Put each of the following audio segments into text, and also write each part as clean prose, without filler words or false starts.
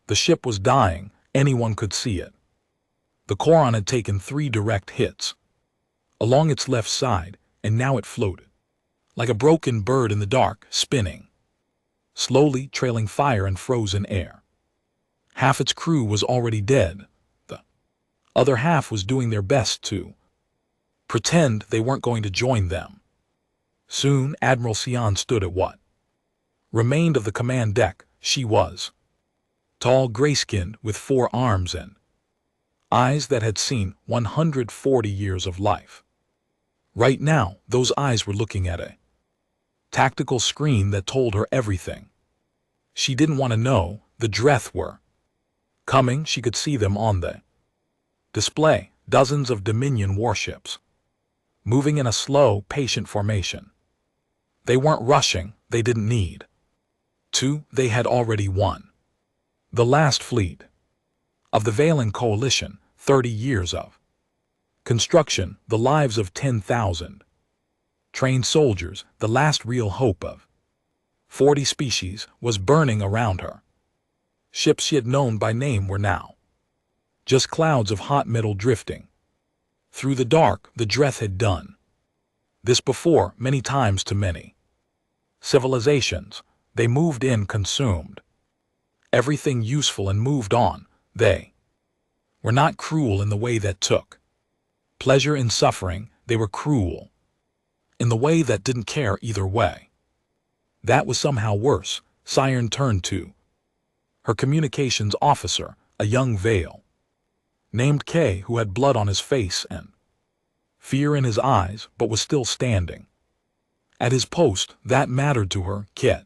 The ship was dying, anyone could see it. The Coron had taken 3 direct hits along its left side, and now it floated like a broken bird in the dark, spinning, slowly trailing fire and frozen air. Half its crew was already dead. The other half was doing their best to pretend they weren't going to join them. Soon Admiral Sion stood at what remained of the command deck. She was tall, gray-skinned, with 4 arms and eyes that had seen 140 years of life. Right now, those eyes were looking at a tactical screen that told her everything she didn't want to know. The Dreth were coming. She could see them on the display, dozens of Dominion warships, moving in a slow, patient formation. They weren't rushing, they didn't need to, they had already won. The last fleet of the Valen Coalition, 30 years of construction, the lives of 10,000 trained soldiers, the last real hope of 40 species, was burning around her. Ships she had known by name were now just clouds of hot metal drifting through the dark. The Dreth had done this before, many times to many civilizations. They moved in, consumed everything useful, and moved on. They were not cruel in the way that took pleasure in suffering. They were cruel in the way that didn't care either way. That was somehow worse. Siren turned to her communications officer, a young Vale named K, who had blood on his face and fear in his eyes, but was still standing at his post. That mattered to her. Kit,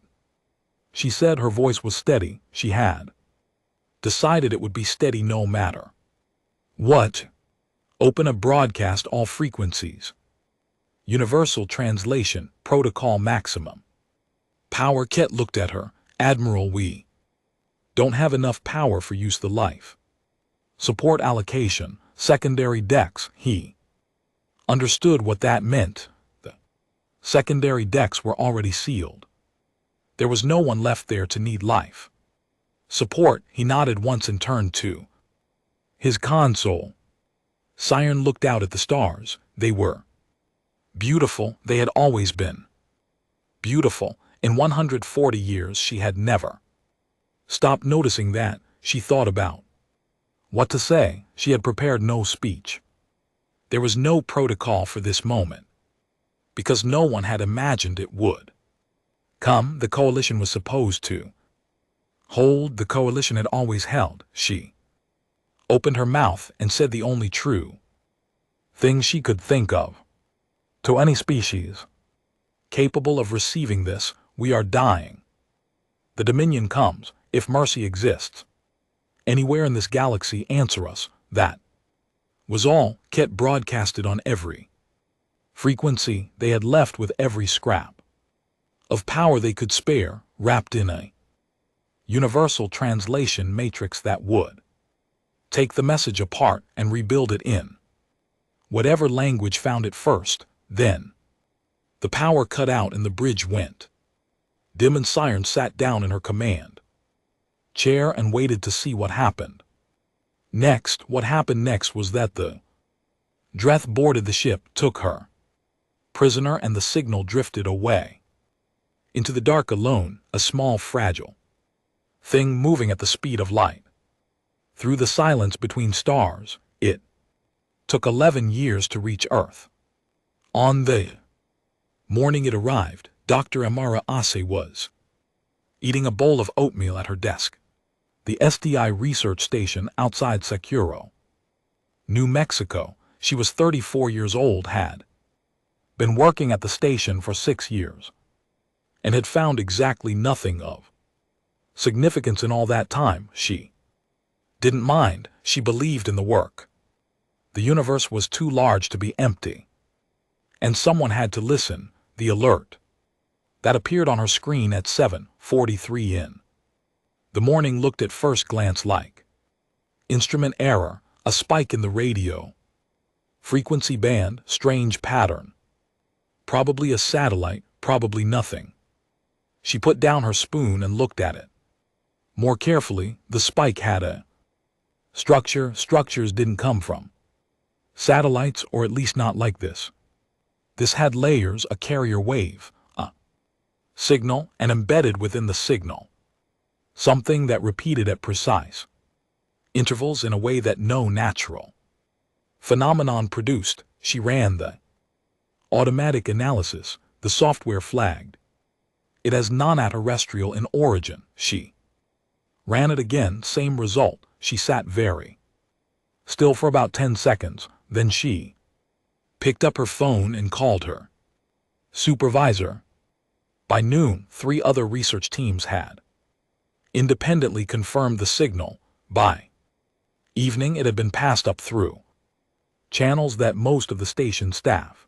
she said. Her voice was steady. She had decided it would be steady no matter what. Open a broadcast, all frequencies. Universal translation, protocol maximum power. Kit looked at her. Admiral, we don't have enough power for use the life support allocation, secondary decks. He understood what that meant. The secondary decks were already sealed. There was no one left there to need life support. He nodded once and turned to his console. Siren looked out at the stars. They were beautiful. They had always been beautiful. In 140 years she had never stopped noticing that. She thought about what to say. She had prepared no speech. There was no protocol for this moment, because no one had imagined it would come. The coalition was supposed to hold. The coalition had always held. She opened her mouth and said the only true thing she could think of. To any species capable of receiving this, we are dying. The Dominion comes, if mercy exists anywhere in this galaxy. Answer us. That was all. Ket broadcasted on every frequency. They had left with every scrap of power they could spare, wrapped in a universal translation matrix that would take the message apart and rebuild it in whatever language found it first. Then the power cut out and the bridge went dim, and Siren sat down in her command chair and waited to see what happened next. What happened next was that the Dreth boarded the ship, took her prisoner, and the signal drifted away into the dark alone, a small, fragile thing moving at the speed of light through the silence between stars. It took 11 years to reach Earth. On the morning it arrived, Dr. Amara Ase was eating a bowl of oatmeal at her desk. The SDI research station outside Securo, New Mexico. She was 34 years old, had been working at the station for 6 years, and had found exactly nothing of significance in all that time. She didn't mind. She believed in the work. The universe was too large to be empty, and someone had to listen. The alert that appeared on her screen at 7:43 in the morning looked at first glance like instrument error, a spike in the radio frequency band, strange pattern, probably a satellite, probably nothing. She put down her spoon and looked at it. More carefully, the spike had a structure structures didn't come from satellites, or at least not like this. This had layers, a carrier wave, a signal, and embedded within the signal, something that repeated at precise intervals in a way that no natural phenomenon produced. She ran the automatic analysis. The software flagged it as non-terrestrial in origin. She ran it again, same result. She sat very still for about 10 seconds, then she picked up her phone and called her supervisor. By noon, 3 other research teams had independently confirmed the signal. By evening, it had been passed up through channels that most of the station staff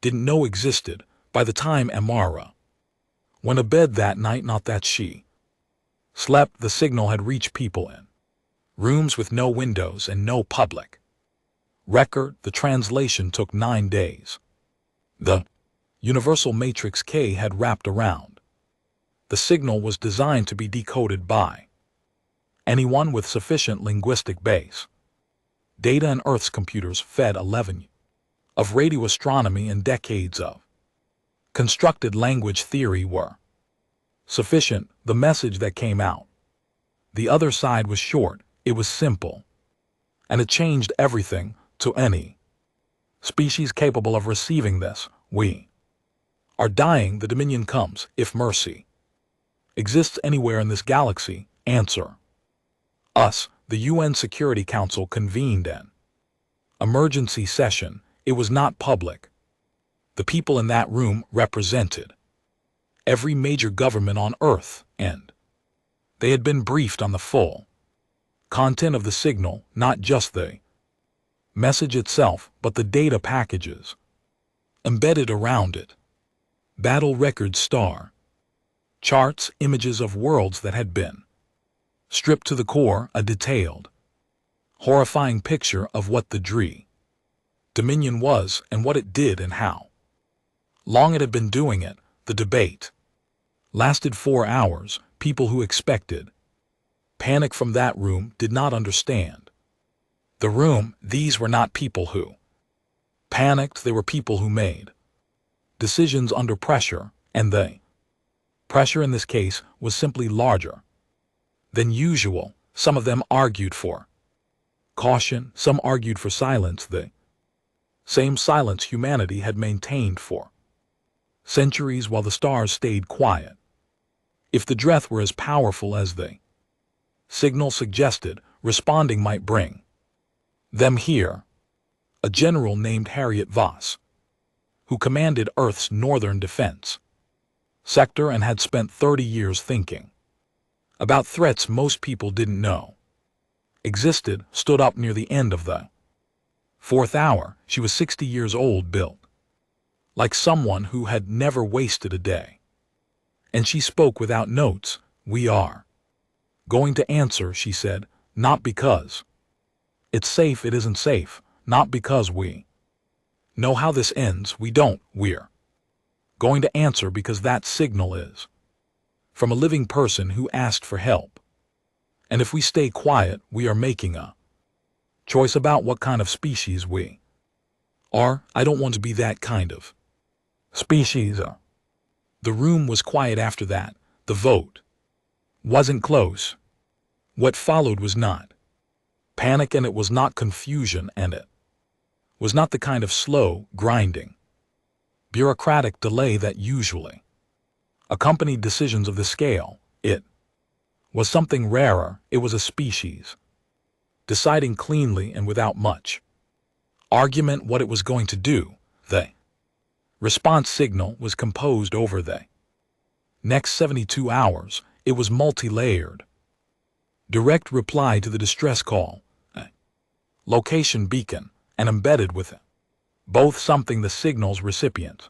didn't know existed. By the time Amara went to bed that night, not that she slept, the signal had reached people in rooms with no windows and no public record. The translation took 9 days. The universal matrix K had wrapped around. The signal was designed to be decoded by anyone with sufficient linguistic base. Data and Earth's computers fed 11 of radio astronomy and decades of constructed language theory were sufficient. The message that came out the other side was short, it was simple, and it changed everything. To any species capable of receiving this, we are dying. The Dominion comes. If mercy exists anywhere in this galaxy, answer us. The UN Security Council convened an emergency session. It was not public. The people in that room represented every major government on Earth, and they had been briefed on the full content of the signal, not just the message itself, but the data packages embedded around it. Battle records, star charts, images of worlds that had been stripped to the core, a detailed, horrifying picture of what the Dominion was and what it did and how long it had been doing it. The debate lasted 4 hours. People who expected panic from that room did not understand the room. These were not people who panicked, they were people who made decisions under pressure, and the pressure in this case was simply larger than usual. Some of them argued for caution, some argued for silence, the same silence humanity had maintained for centuries while the stars stayed quiet. If the Dreth were as powerful as the signal suggested, responding might bring them here. A general named Harriet Voss, who commanded Earth's northern defense sector and had spent 30 years thinking about threats most people didn't know existed, stood up near the end of the 4th hour. She was 60 years old, built like someone who had never wasted a day. And she spoke without notes. We are going to answer, she said, not because it's safe, it isn't safe, not because we know how this ends, we don't, we're going to answer because that signal is from a living person who asked for help. And if we stay quiet, we are making a choice about what kind of species we are. I don't want to be that kind of species. The room was quiet after that. The vote wasn't close. What followed was not panic, and it was not confusion, and it was not the kind of slow, grinding, bureaucratic delay that usually accompanied decisions of this scale. It was something rarer. It was a species deciding cleanly and without much argument what it was going to do. The response signal was composed over the next 72 hours. It was multi-layered. Direct reply to the distress call, a location beacon, and embedded with it both something the signal's recipient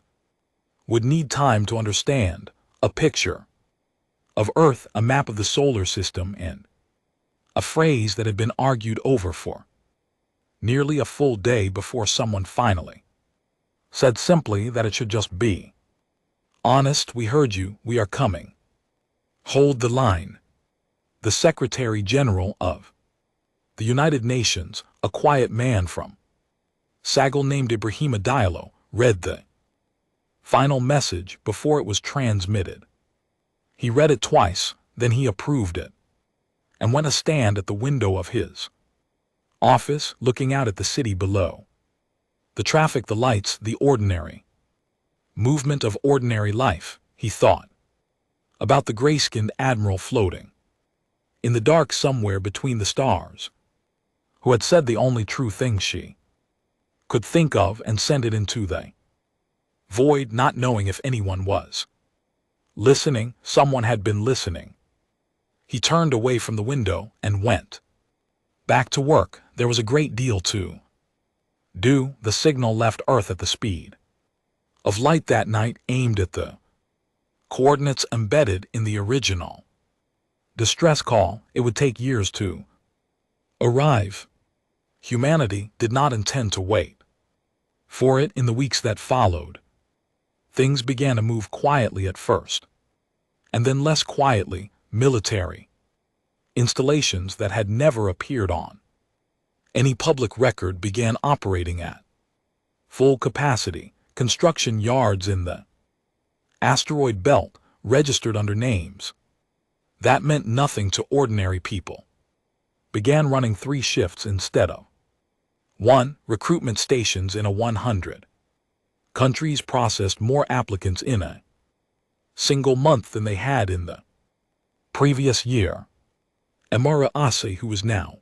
would need time to understand, a picture of Earth, a map of the solar system, and a phrase that had been argued over for nearly a full day before someone finally said simply that it should just be honest. We heard you, we are coming. Hold the line. The Secretary General of the United Nations, a quiet man from Sagal named Ibrahima Diallo, read the final message before it was transmitted. He read it twice, then he approved it, and went to stand at the window of his office, looking out at the city below. The traffic, the lights, the ordinary movement of ordinary life, he thought. About the gray-skinned admiral floating in the dark somewhere between the stars, who had said the only true thing she could think of and send it into the void, not knowing if anyone was listening. Someone had been listening. He turned away from the window and went back to work. There was a great deal to do. The signal left Earth at the speed of light that night, aimed at the coordinates embedded in the original distress call. It would take years to arrive. Humanity did not intend to wait for it. In the weeks that followed, things began to move quietly at first, and then less quietly. Military installations that had never appeared on any public record began operating at full capacity. Construction yards in the asteroid belt registered under names that meant nothing to ordinary people began running 3 shifts instead of 1. Recruitment stations in a 100 countries processed more applicants in a single month than they had in the previous year. Amara Ase, who was now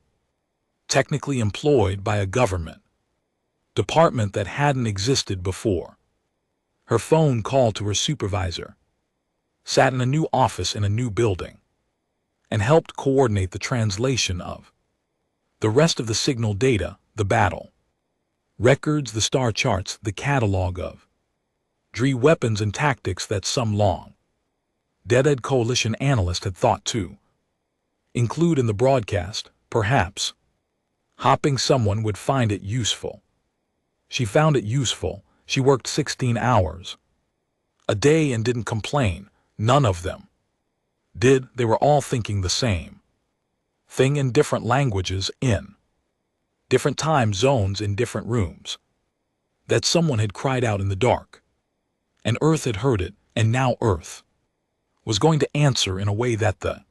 technically employed by a government department that hadn't existed before, her phone call to her supervisor, sat in a new office in a new building, and helped coordinate the translation of the rest of the signal data, the battle records, the star charts, the catalog of DRE weapons and tactics that some long-dead coalition analyst had thought to include in the broadcast. Perhaps hoping someone would find it useful. She found it useful. She worked 16 hours a day and didn't complain. None of them did. They were all thinking the same thing in different languages, in different time zones, in different rooms. That someone had cried out in the dark, and Earth had heard it, and now Earth was going to answer in a way that the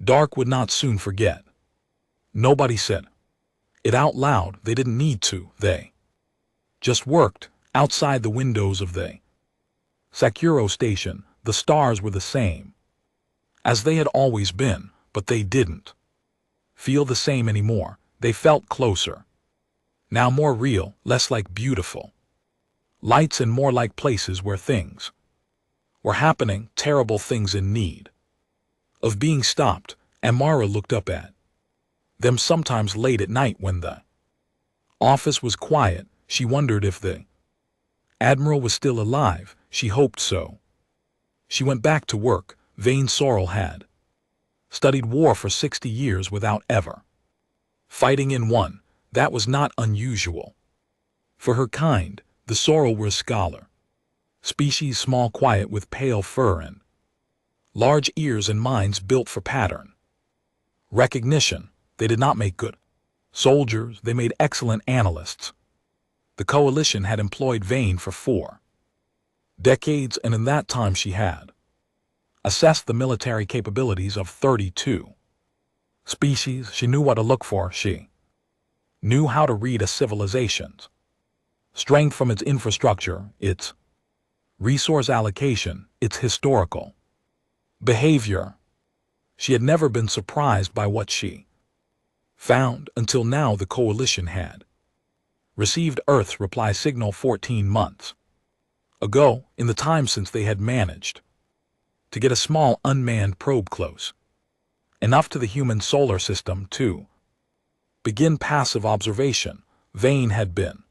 dark would not soon forget. Nobody said it out loud. They didn't need to. They just worked. Outside the windows of the Sakuro station, the stars were the same as they had always been, but they didn't feel the same anymore. They felt closer. Now more real, less like beautiful lights and more like places where things were happening, terrible things in need of being stopped. Amara looked up at them sometimes late at night when the office was quiet. She wondered if the Admiral was still alive. She hoped so. She went back to work. Vane Sorrel had studied war for 60 years without ever fighting in one. That was not unusual for her kind. The Sorrel were a scholar species, small, quiet, with pale fur and large ears and minds built for pattern recognition. They did not make good soldiers. They made excellent analysts. The coalition had employed Vane for 4 decades, and in that time she had assessed the military capabilities of 32 species. She knew what to look for. She knew how to read a civilization's strength from its infrastructure, its resource allocation, its historical behavior. She had never been surprised by what she found until now. The coalition had received Earth's reply signal 14 months ago, in the time since they had managed to get a small unmanned probe close enough to the human solar system to begin passive observation. Vane had been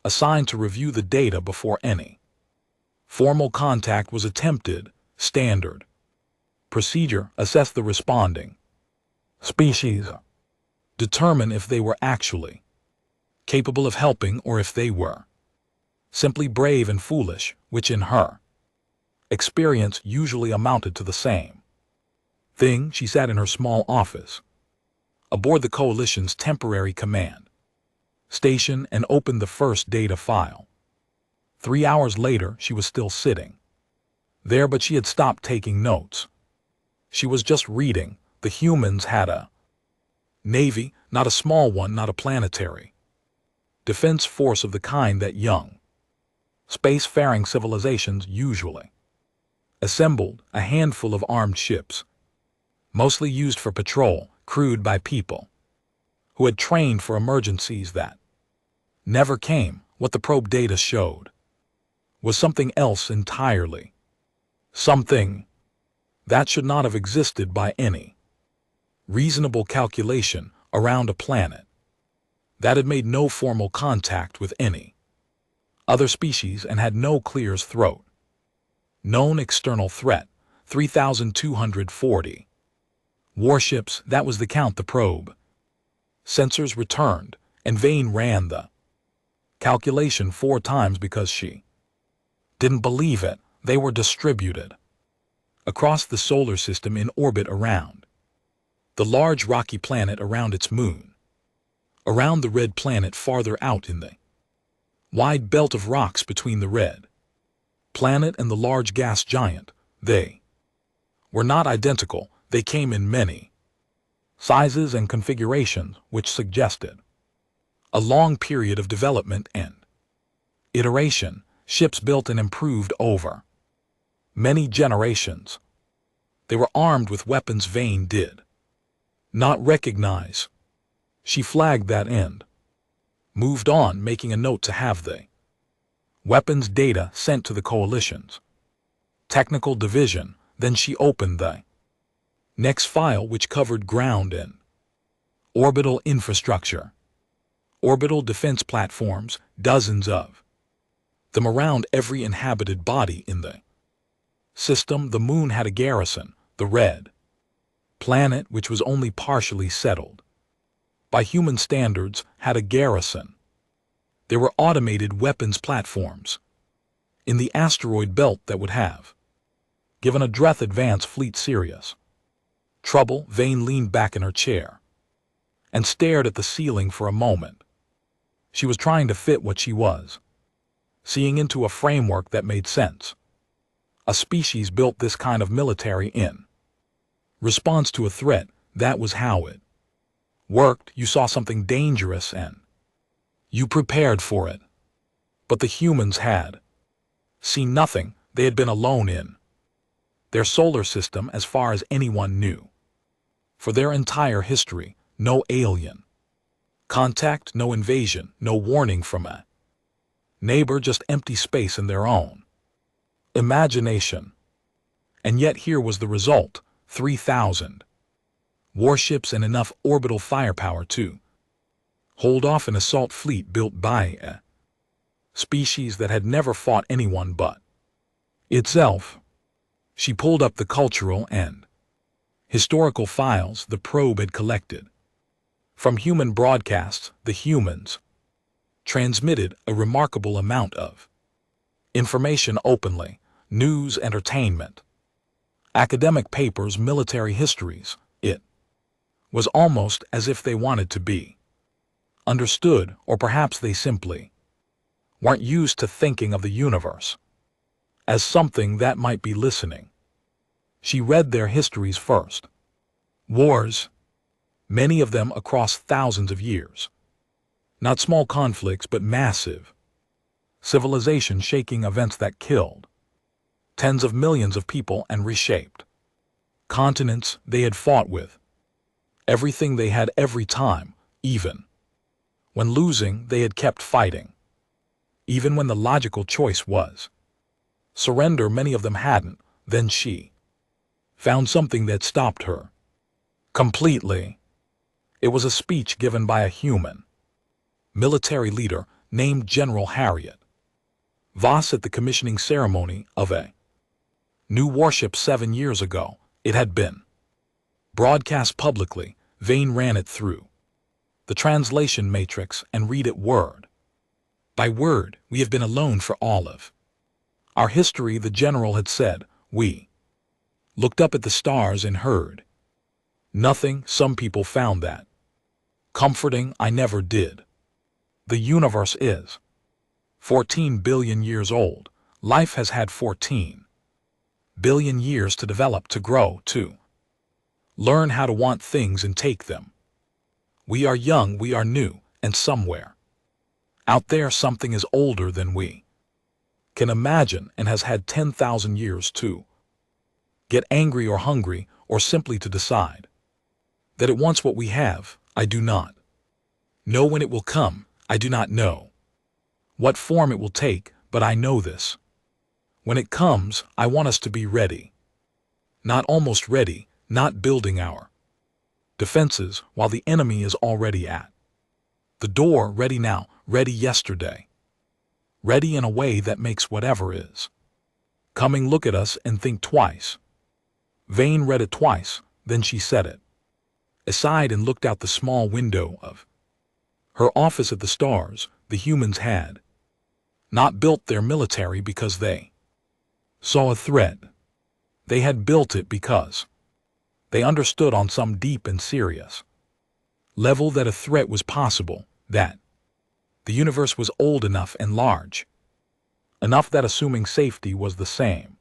assigned to review the data before any formal contact was attempted. Standard procedure: assess the responding species, determine if they were actually capable of helping or if they were simply brave and foolish, which in her experience usually amounted to the same She sat in her small office, aboard the Coalition's temporary command station, and opened the first data file. 3 hours later, she was still sitting there, but she had stopped taking notes. She was just reading. The humans had a navy, not a small one, not a planetary defense force of the kind that young, space-faring civilizations usually assembled, a handful of armed ships, mostly used for patrol, crewed by people who had trained for emergencies that never came. What the probe data showed was something else entirely. Something that should not have existed by any reasonable calculation around a planet that had made no formal contact with any other species and had no clear threat. Known external threat, 3,240. Warships, that was the count. The probe sensors returned, and Vane ran the calculation 4 times because she didn't believe it. They were distributed across the solar system in orbit around the large rocky planet around its moon, around the red planet farther out in the wide belt of rocks between the red planet and the large gas giant. They were not identical. They came in many sizes and configurations, which suggested a long period of development and iteration. Ships built and improved over many generations. They were armed with weapons Vane did not recognize. She flagged that and moved on, making a note to have the weapons data sent to the Coalition's technical division. Then she opened the next file, which covered ground and orbital infrastructure, orbital defense platforms, dozens of them around every inhabited body in the system. The moon had a garrison. The red planet, which was only partially settled by human standards, had a garrison. There were automated weapons platforms in the asteroid belt that would have given a Dreth advance fleet serious trouble. Vane leaned back in her chair and stared at the ceiling for a moment. She was trying to fit what she was seeing into a framework that made sense. A species built this kind of military in response to a threat. That was how it worked. You saw something dangerous and you prepared for it. But the humans had seen nothing. They had been alone in their solar system as far as anyone knew. For their entire history, no alien contact, no invasion, no warning from a neighbor, just empty space in their own imagination. And yet here was the result: 3,000 warships and enough orbital firepower to hold off an assault fleet built by a species that had never fought anyone but itself. She pulled up the cultural and historical files the probe had collected from human broadcasts. The humans transmitted a remarkable amount of information openly: news, entertainment, academic papers, military histories. It was almost as if they wanted to be understood, or perhaps they simply weren't used to thinking of the universe as something that might be listening. She read their histories first. Wars, many of them across thousands of years. Not small conflicts, but massive, civilization-shaking events that killed tens of millions of people and reshaped continents. They had fought with everything they had every time. Even when losing, they had kept fighting. Even when the logical choice was surrender, many of them hadn't. Then she found something that stopped her completely. It was a speech given by a human military leader named General Harriet Voss at the commissioning ceremony of a new warship 7 years ago. It had been broadcast publicly. Vane ran it through the translation matrix and read it word by word. We have been alone for all of our history, the general had said. We looked up at the stars and heard. Nothing. Some people found that comforting. I never did. The universe is 14 billion years old. Life has had 14 billion years to develop, to grow, to learn how to want things and take them. We are young, we are new, and somewhere out there something is older than we can imagine and has had 10,000 years to get angry or hungry or simply to decide that it wants what we have. I do not know when it will come. I do not know what form it will take, but I know this. When it comes, I want us to be ready. Not almost ready, not building our defenses while the enemy is already at the door, ready now, ready yesterday. Ready in a way that makes whatever is coming look at us and think twice. Vane read it twice, then she said it aside and looked out the small window of her office at the stars. The humans had not built their military because they saw a threat. They had built it because they understood on some deep and serious level that a threat was possible, that the universe was old enough and large enough that assuming safety was the same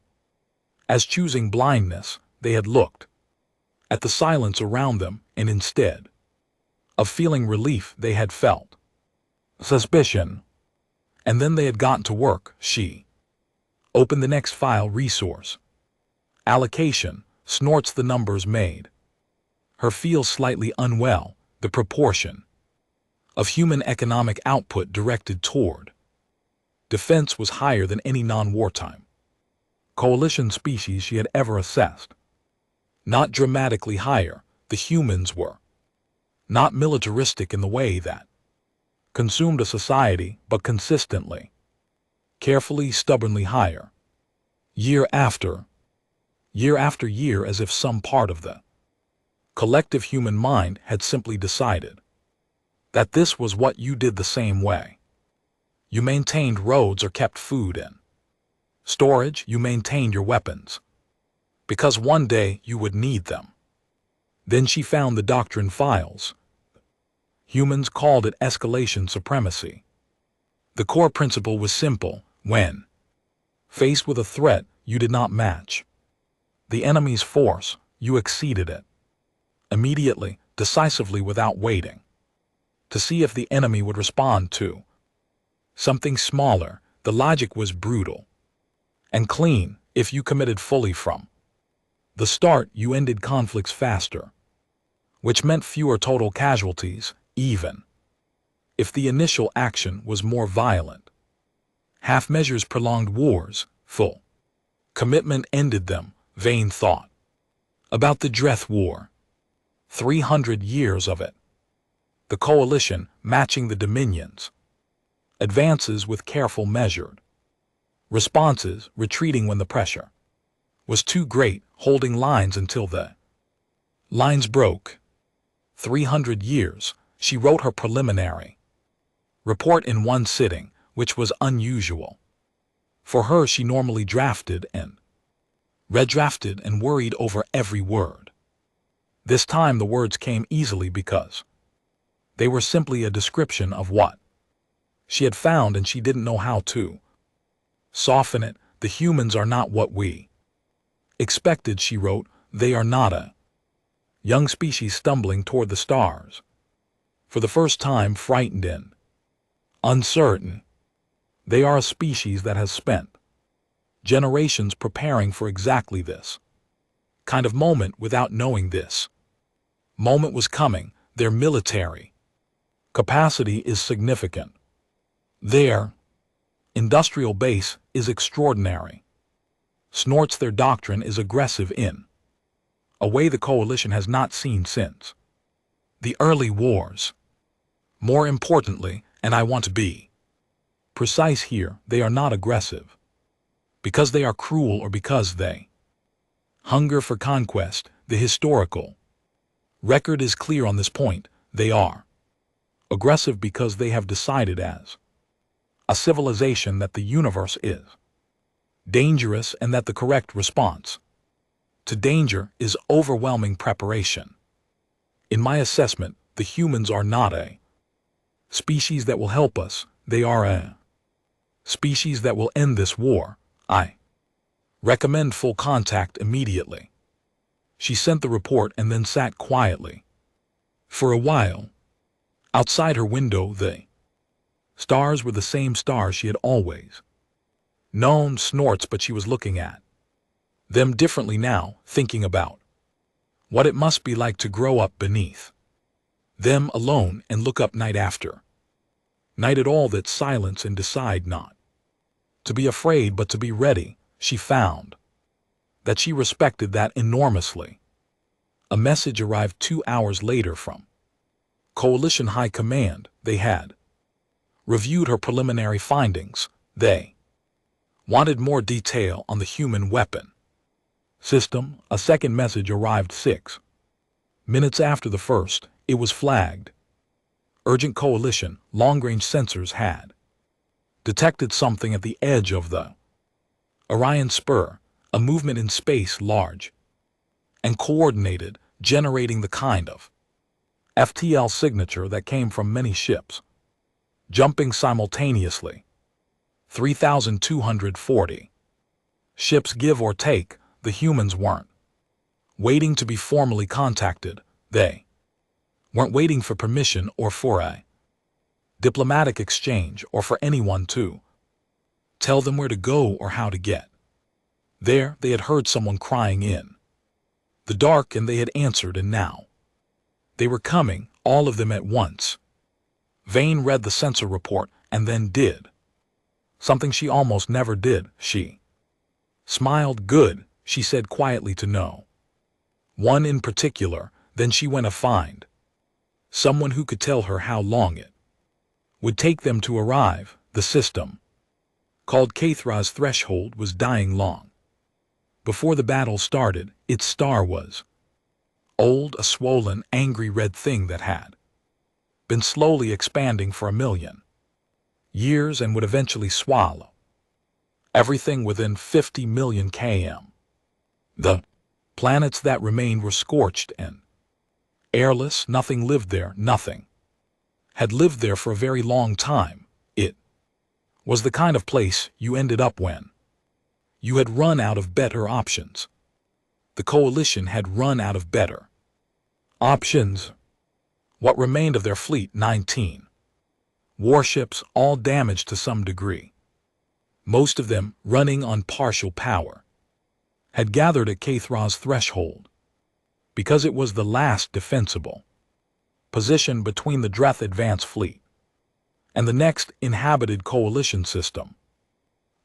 as choosing blindness. They had looked at the silence around them, and instead of feeling relief, they had felt suspicion. And then they had gotten to work. She opened the next file, resource allocation, snorts the numbers made her feel slightly unwell. The proportion of human economic output directed toward defense was higher than any non-wartime coalition species she had ever assessed. Not dramatically higher. The humans were not militaristic in the way that consumed a society, but consistently, carefully, stubbornly higher. Year after year, as if some part of the collective human mind had simply decided that this was what you did the same way. You maintained roads or kept food in storage. You maintained your weapons because one day you would need them. Then she found the doctrine files. Humans called it escalation supremacy. The core principle was simple. When faced with a threat you did not match the enemy's force, you exceeded it immediately, decisively, without waiting to see if the enemy would respond to something smaller. The logic was brutal and clean. If you committed fully from the start, you ended conflicts faster, which meant fewer total casualties, even if the initial action was more violent. Half measures prolonged wars, full commitment ended them. Vane thought about the Death War. 300 years of it. The coalition matching the dominions. Advances with careful measured responses, retreating when the pressure was too great, holding lines until the lines broke. 300 years. She wrote her preliminary report in one sitting, which was unusual. For her, she normally drafted and redrafted and worried over every word. This time the words came easily because they were simply a description of what she had found, and she didn't know how to soften it. The humans are not what we expected, she wrote. They are not a young species stumbling toward the stars, for the first time frightened and uncertain. They are a species that has spent generations preparing for exactly this kind of moment without knowing this moment was coming. Their military capacity is significant. Their industrial base is extraordinary. Snorts their doctrine is aggressive in a way the coalition has not seen since the early wars. More importantly, and I want to be precise here, they are not aggressive because they are cruel or because they hunger for conquest. The historical record is clear on this point. They are aggressive because they have decided as a civilization that the universe is dangerous and that the correct response to danger is overwhelming preparation. In my assessment, the humans are not a species that will help us, they are a species that will end this war. I recommend full contact immediately. She sent the report and then sat quietly. For a while. Outside her window, the stars were the same stars she had always known. Snorts, but she was looking at them differently now, thinking about what it must be like to grow up beneath them alone and look up night after night at all that silence and decide not to be afraid but to be ready. She found that she respected that enormously. A message arrived 2 hours later from Coalition High Command. They had reviewed her preliminary findings. They wanted more detail on the human weapon system. A second message arrived 6 minutes after the first. It was flagged urgent. Coalition long-range sensors had detected something at the edge of the Orion Spur, a movement in space large and coordinated, generating the kind of FTL signature that came from many ships jumping simultaneously. 3,240 ships, give or take. The humans weren't waiting to be formally contacted. They weren't waiting for permission or for a diplomatic exchange or for anyone to tell them where to go or how to get there. They had heard someone crying in the dark and they had answered, and now they were coming, all of them at once. Vane read the sensor report and then did something she almost never did. She smiled. Good, she said quietly to no one in particular. Then she went to find someone who could tell her how long it would take them to arrive. The system called Kathra's Threshold was dying long before the battle started. Its star was old, a swollen, angry red thing that had been slowly expanding for 1,000,000 years and would eventually swallow everything within 50 million km. The planets that remained were scorched and airless. Nothing lived there. Nothing had lived there for a very long time. It was the kind of place you ended up when you had run out of better options. The Coalition had run out of better options. What remained of their fleet, 19 warships, all damaged to some degree, most of them running on partial power, had gathered at Kathra's Threshold because it was the last defensible position between the Dreth advance fleet and the next inhabited Coalition system.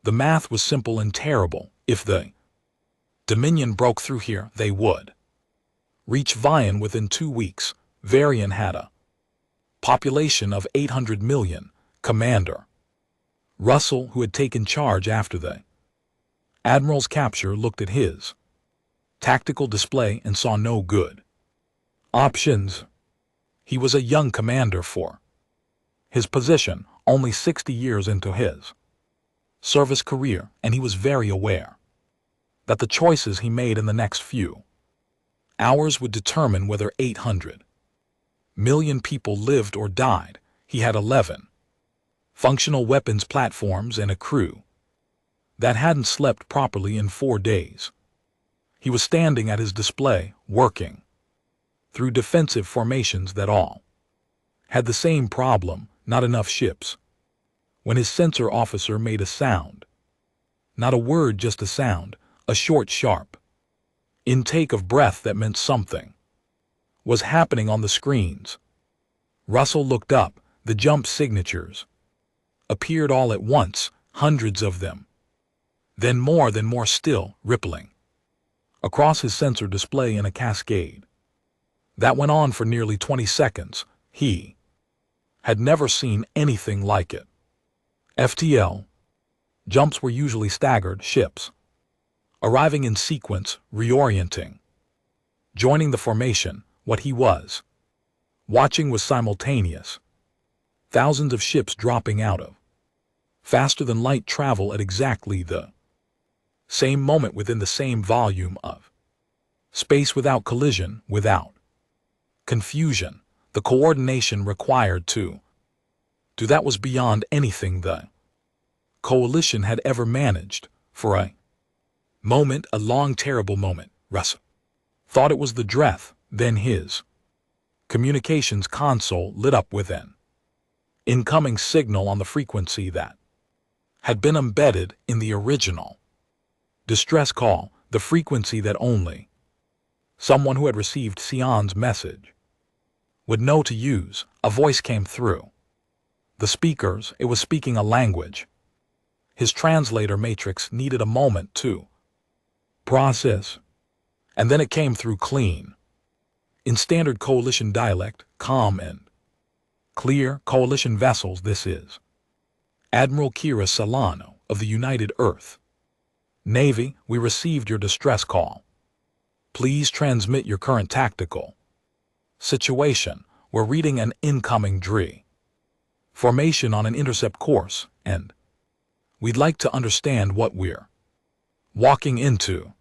The math was simple and terrible. If the Dominion broke through here, they would reach Vion within 2 weeks. Varian had a population of 800 million. Commander Russell, who had taken charge after the Admiral's capture, looked at his tactical display and saw no good options. He was a young commander for his position, only 60 years into his service career, and he was very aware that the choices he made in the next few hours would determine whether 800 million people lived or died. He had 11 functional weapons platforms and a crew that hadn't slept properly in 4 days. He was standing at his display, working through defensive formations that all had the same problem, not enough ships, when his sensor officer made a sound. Not a word, just a sound, a short, sharp intake of breath that meant something was happening on the screens. Russell looked up. The jump signatures appeared all at once, hundreds of them. Then more still, rippling across his sensor display in a cascade that went on for nearly 20 seconds. He had never seen anything like it. FTL jumps were usually staggered ships, arriving in sequence, reorienting, joining the formation. What he was watching was simultaneous. Thousands of ships dropping out of faster-than-light travel at exactly the same moment within the same volume of Space without collision, without confusion, the coordination required to do that was beyond anything the coalition had ever managed. For a moment, a long, terrible moment, Russell thought it was the Dreth, then his communications console lit up with an incoming signal on the frequency that had been embedded in the original distress call, the frequency that only someone who had received Sion's message would know to use. A voice came through the speakers. It was speaking a language his translator matrix needed a moment to process, and then it came through clean. In standard coalition dialect, calm and clear. Coalition vessels, this is Admiral Kira Solano of the United Earth Navy. We received your distress call. Please transmit your current tactical situation. We're reading an incoming DRE formation on an intercept course, and we'd like to understand what we're walking into.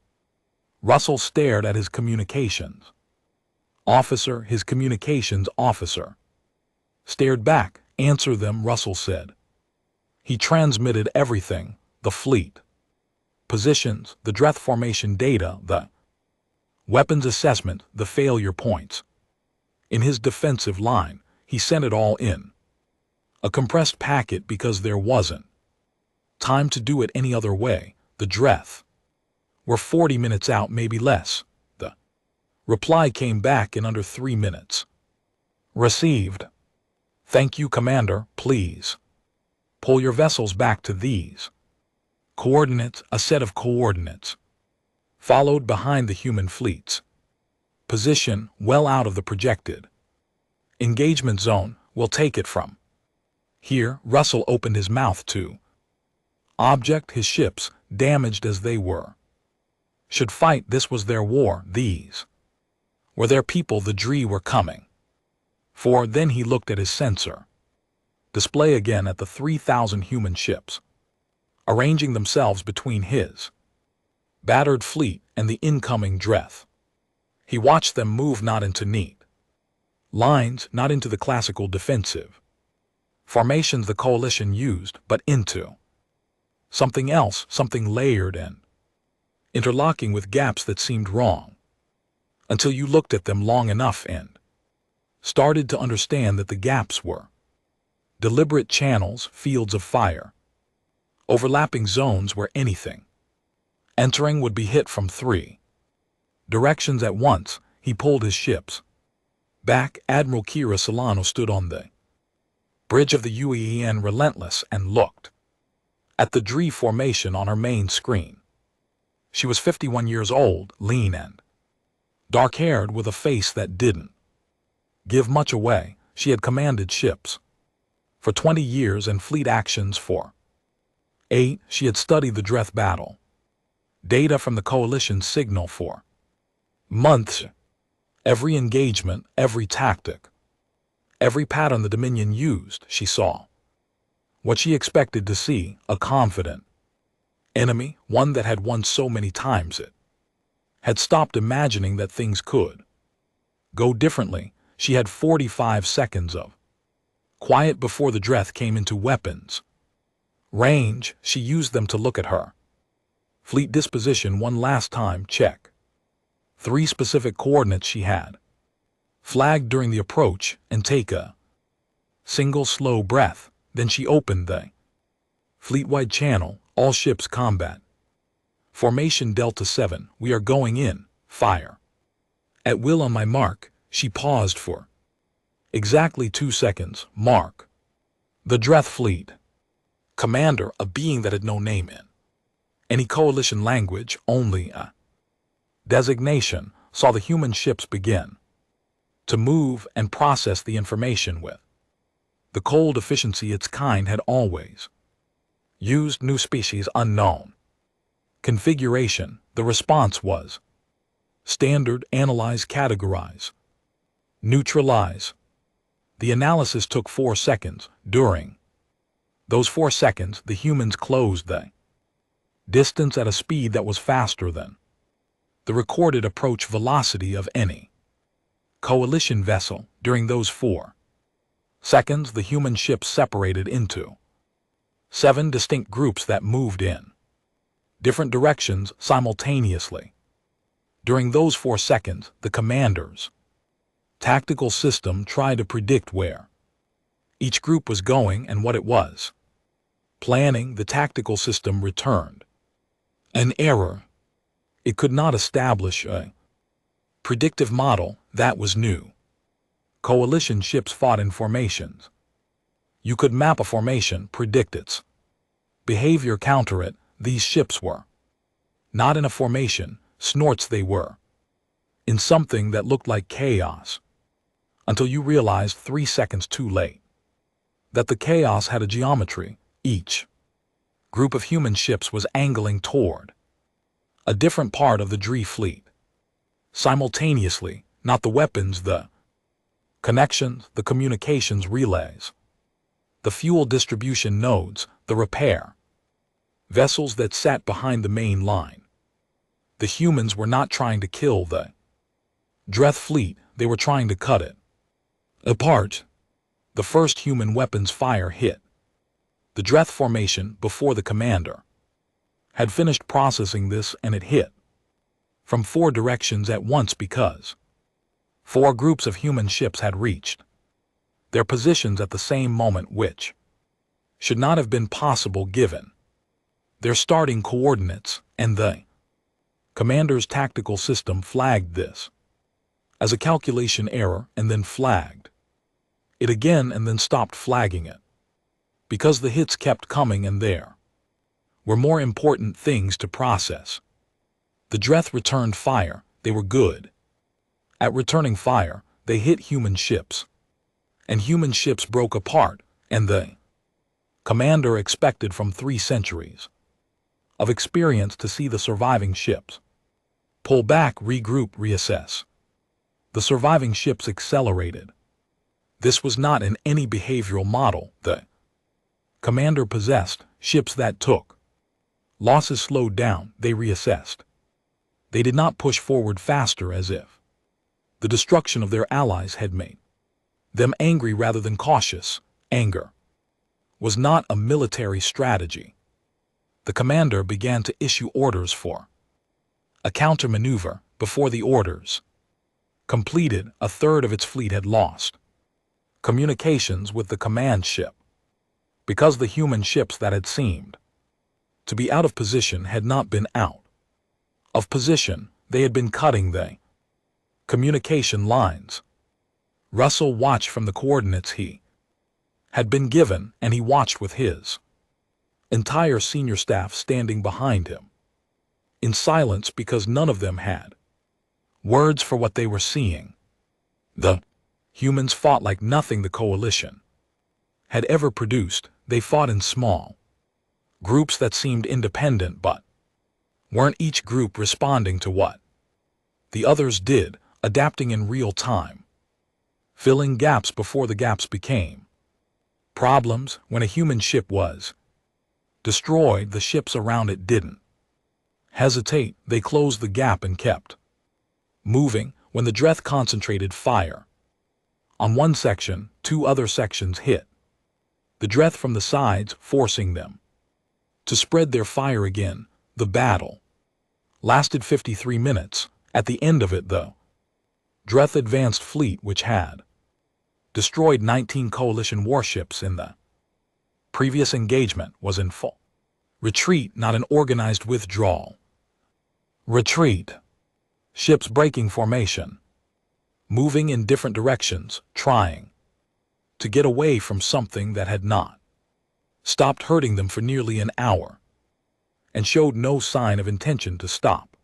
Russell stared at his communications officer. His communications officer stared back. Answer them, Russell said. He transmitted everything: the fleet positions, the Dreth formation data, the weapons assessment, the failure points. In his defensive line, he sent it all in a compressed packet because there wasn't time to do it any other way. The Dreth were 40 minutes out, maybe less. The reply came back in under 3 minutes. Received. Thank you, Commander. Please pull your vessels back to these coordinates. A set of coordinates followed behind the human fleets. Position well out of the projected engagement zone. We'll take it from here. Russell opened his mouth to object. His ships, damaged as they were, should fight. This was their war. These were their people. The DRE were coming for. Then he looked at his sensor display again at the 3,000 human ships arranging themselves between his battered fleet and the incoming Dreth. He watched them move not into neat lines, not into the classical defensive formations the coalition used, but into something else, something layered and interlocking with gaps that seemed wrong, until you looked at them long enough and started to understand that the gaps were deliberate channels, fields of fire, overlapping zones where anything entering would be hit from 3 directions at once. He pulled his ships back. Admiral Kira Solano stood on the bridge of the UEN, relentless, and looked at the DRE formation on her main screen. She was 51 years old, lean and dark-haired, with a face that didn't give much away. She had commanded ships for 20 years and fleet actions for 8. She had studied the Dreth battle data from the coalition signal for months. Every engagement, every tactic, every pattern the Dominion used, she saw what she expected to see: a confident enemy, one that had won so many times it had stopped imagining that things could go differently. She had 45 seconds of quiet before the Dreth came into weapons range. She used them to look at her fleet disposition one last time, check 3 specific coordinates she had flagged during the approach, and take a single slow breath. Then she opened the fleet-wide channel. All ships combat formation Delta 7. We are going in. Fire at will on my mark. She paused for exactly 2 seconds. Mark. The Dreth fleet commander, a being that had no name in any coalition language, only a designation, saw the human ships begin to move and process the information with the cold efficiency its kind had always used. New species unknown configuration. The response was standard: analyze, categorize, neutralize. The analysis took 4 seconds. During those 4 seconds, the humans closed the distance at a speed that was faster than the recorded approach velocity of any coalition vessel. During those 4 seconds, the human ships separated into 7 distinct groups that moved in different directions simultaneously. During those 4 seconds, the commander's tactical system tried to predict where each group was going and what it was planning. The tactical system returned an error. It could not establish a predictive model that was new. Coalition ships fought in formations. You could map a formation, predict its behavior, counter it. These ships were not in a formation, snorts. They were in something that looked like chaos, until you realized 3 seconds too late that the chaos had a geometry. Each group of human ships was angling toward a different part of the Dree fleet simultaneously, not the weapons, the connections, the communications relays, the fuel distribution nodes, the repair vessels that sat behind the main line. The humans were not trying to kill the Dreth fleet, they were trying to cut it apart. The first human weapons fire hit the Dreth formation before the commander had finished processing this, and it hit from 4 directions at once because 4 groups of human ships had reached their positions at the same moment, which should not have been possible given their starting coordinates, and the commander's tactical system flagged this as a calculation error and then flagged it again and then stopped flagging it because the hits kept coming and there were more important things to process. The Dreth returned fire. They were good at returning fire. They hit human ships, and human ships broke apart, and the commander expected from 3 centuries of experience to see the surviving ships pull back, regroup, reassess. The surviving ships accelerated. This was not in any behavioral model the commander possessed. Ships that took losses slowed down. They reassessed. They did not push forward faster, as if the destruction of their allies had made them angry rather than cautious. Anger was not a military strategy. The commander began to issue orders for a counter-maneuver. Before the orders completed, a third of its fleet had lost communications with the command ship because the human ships that had seemed to be out of position had not been out of position. They had been cutting the communication lines. Russell watched from the coordinates he had been given, and he watched with his entire senior staff standing behind him in silence because none of them had words for what they were seeing. The humans fought like nothing the coalition had ever produced. They fought in small groups that seemed independent but weren't, each group responding to what the others did, adapting in real time, filling gaps before the gaps became problems. When a human ship was destroyed, the ships around it didn't hesitate. They closed the gap and kept moving. When the Dreth concentrated fire on one section, 2 other sections hit the Dreth from the sides, forcing them to spread their fire again. The battle lasted 53 minutes. At the end of it, the Dreth advanced fleet, which had destroyed 19 coalition warships in the previous engagement, was in full retreat, not an organized withdrawal. Retreat. Ships breaking formation, moving in different directions, trying to get away from something that had not stopped hurting them for nearly an hour and showed no sign of intention to stop.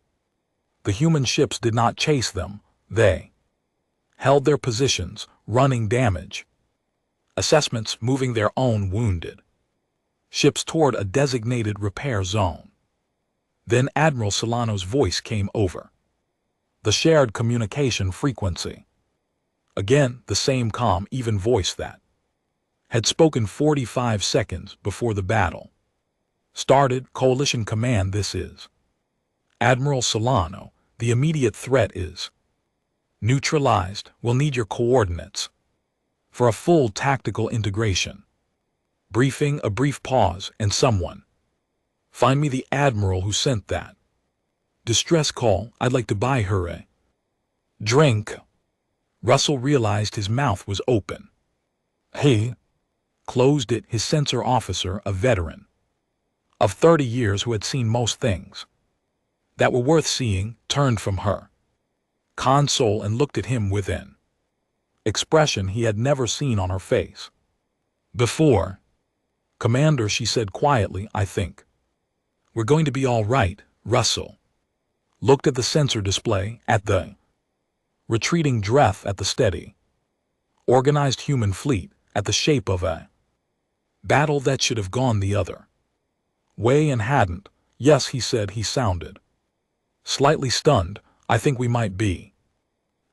The human ships did not chase them. They held their positions, running damage assessments, moving their own wounded ships toward a designated repair zone. Then Admiral Solano's voice came over the shared communication frequency. Again, the same calm, even voice that had spoken 45 seconds before the battle started. Coalition Command, this is Admiral Solano. The immediate threat is neutralized. We'll need your coordinates for a full tactical integration. Briefing, a brief pause, and someone. Find me the admiral who sent that. Distress call, I'd like to buy her a drink. Russell realized his mouth was open. He closed it. His sensor officer, a veteran of 30 years who had seen most things that were worth seeing, turned from her console and looked at him with an expression he had never seen on her face before. Commander, she said quietly, I think we're going to be all right. Russell looked at the sensor display, at the retreating Dreth, at the steady, organized human fleet, at the shape of a battle that should have gone the other way and hadn't. Yes, he said. He sounded slightly stunned. I think we might be.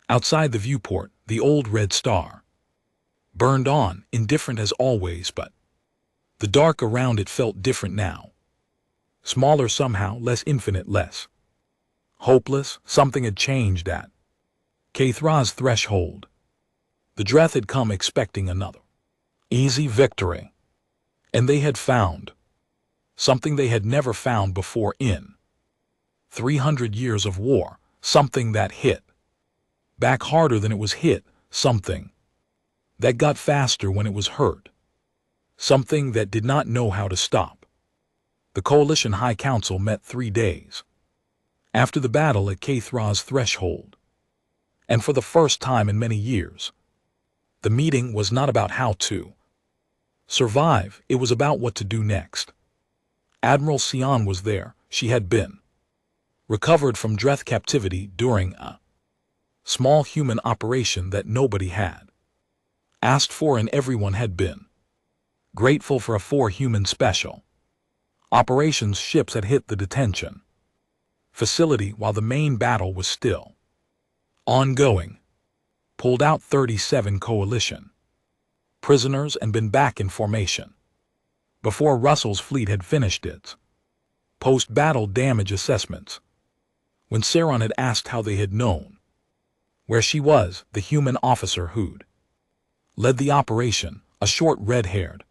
Outside the viewport, the old red star burned on, indifferent as always, but the dark around it felt different now. Smaller somehow, less infinite, less hopeless. Something had changed at Kathra's threshold. The Dreth had come expecting another easy victory, and they had found something they had never found before in 300 years of war, something that hit back harder than it was hit, something that got faster when it was hurt, something that did not know how to stop. The Coalition High Council met 3 days after the battle at Kathra's threshold, and for the first time in many years, the meeting was not about how to survive, it was about what to do next. Admiral Sion was there. She had been recovered from Dreth captivity during a small human operation that nobody had asked for, and everyone had been grateful for. 4 human special operations ships had hit the detention facility while the main battle was still ongoing, pulled out 37 coalition prisoners and been back in formation before Russell's fleet had finished its post-battle damage assessments. When Saron had asked how they had known where she was, the human officer who'd led the operation, a short red-haired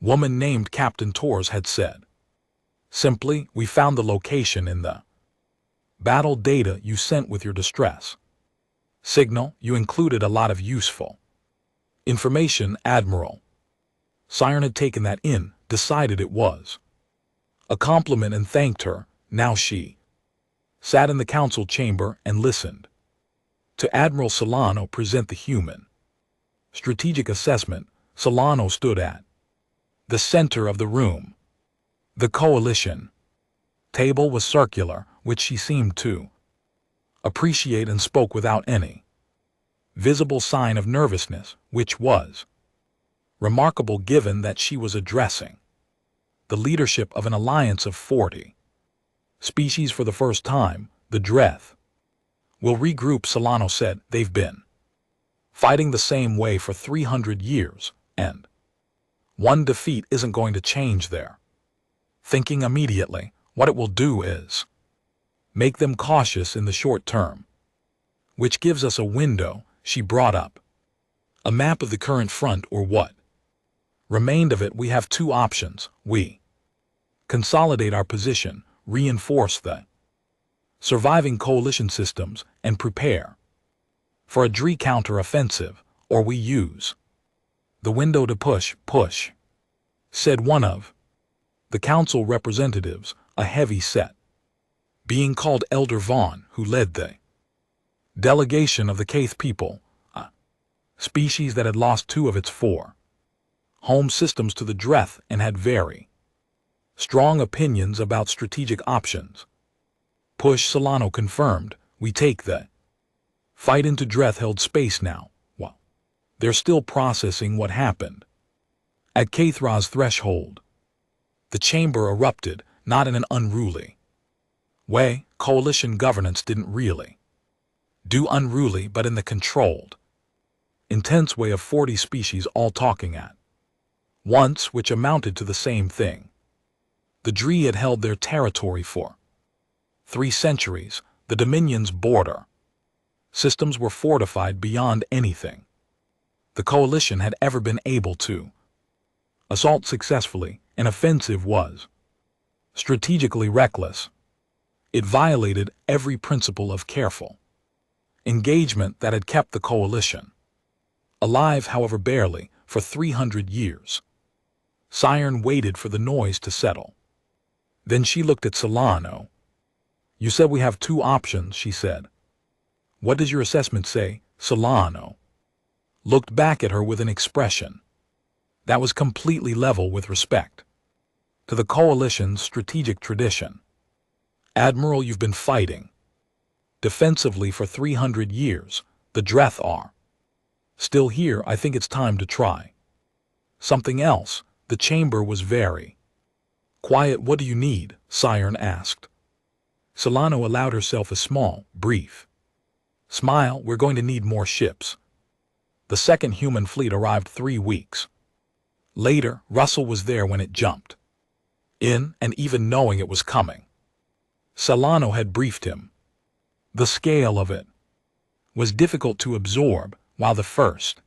woman named Captain Torres, had said simply, we found the location in the battle data you sent with your distress signal. You included a lot of useful information, Admiral. Siren had taken that in, decided it was a compliment, and thanked her. Now she sat in the council chamber and listened to Admiral Solano present the human strategic assessment. Solano stood at the center of the room. The coalition table was circular, which she seemed to appreciate, and spoke without any visible sign of nervousness, which was remarkable given that she was addressing the leadership of an alliance of 40 species for the first time. The Dreth will regroup, Solano said. They've been fighting the same way for 300 years, and one defeat isn't going to change their thinking immediately. What it will do is make them cautious in the short term, which gives us a window. She brought up a map of the current front, or what remained of it. We have 2 options. We consolidate our position, reinforce the surviving coalition systems, and prepare for a Dree counter-offensive, or we use the window to push, said one of the council representatives, a heavy-set being called Elder Vaughn, who led the delegation of the Kaith people, a species that had lost 2 of its 4 home systems to the Dreth and had very strong opinions about strategic options. Push, Solano confirmed. We take the fight into Dreth-held space now. Well, they're still processing what happened at Kathra's threshold. The chamber erupted, not in an unruly way. Coalition governance didn't really do unruly, but in the controlled, intense way of 40 species all talking at once, which amounted to the same thing. The Dree had held their territory for 3 centuries. The Dominion's border systems were fortified beyond anything the coalition had ever been able to assault successfully. An offensive was strategically reckless. It violated every principle of careful engagement that had kept the coalition alive, however barely, for 300 years. Siren waited for the noise to settle. Then she looked at Solano. "You said we have two options," she said. "What does your assessment say?" Solano looked back at her with an expression that was completely level with respect to the coalition's strategic tradition. "Admiral, you've been fighting defensively for 300 years. The Dreth are still here. I think it's time to try something else." The chamber was very quiet. "What do you need?" Siren asked. Solano allowed herself a small, brief smile. "We're going to need more ships." The second human fleet arrived 3 weeks later. Russell was there when it jumped in, and even knowing it was coming, Solano had briefed him. The scale of it was difficult to absorb. While the first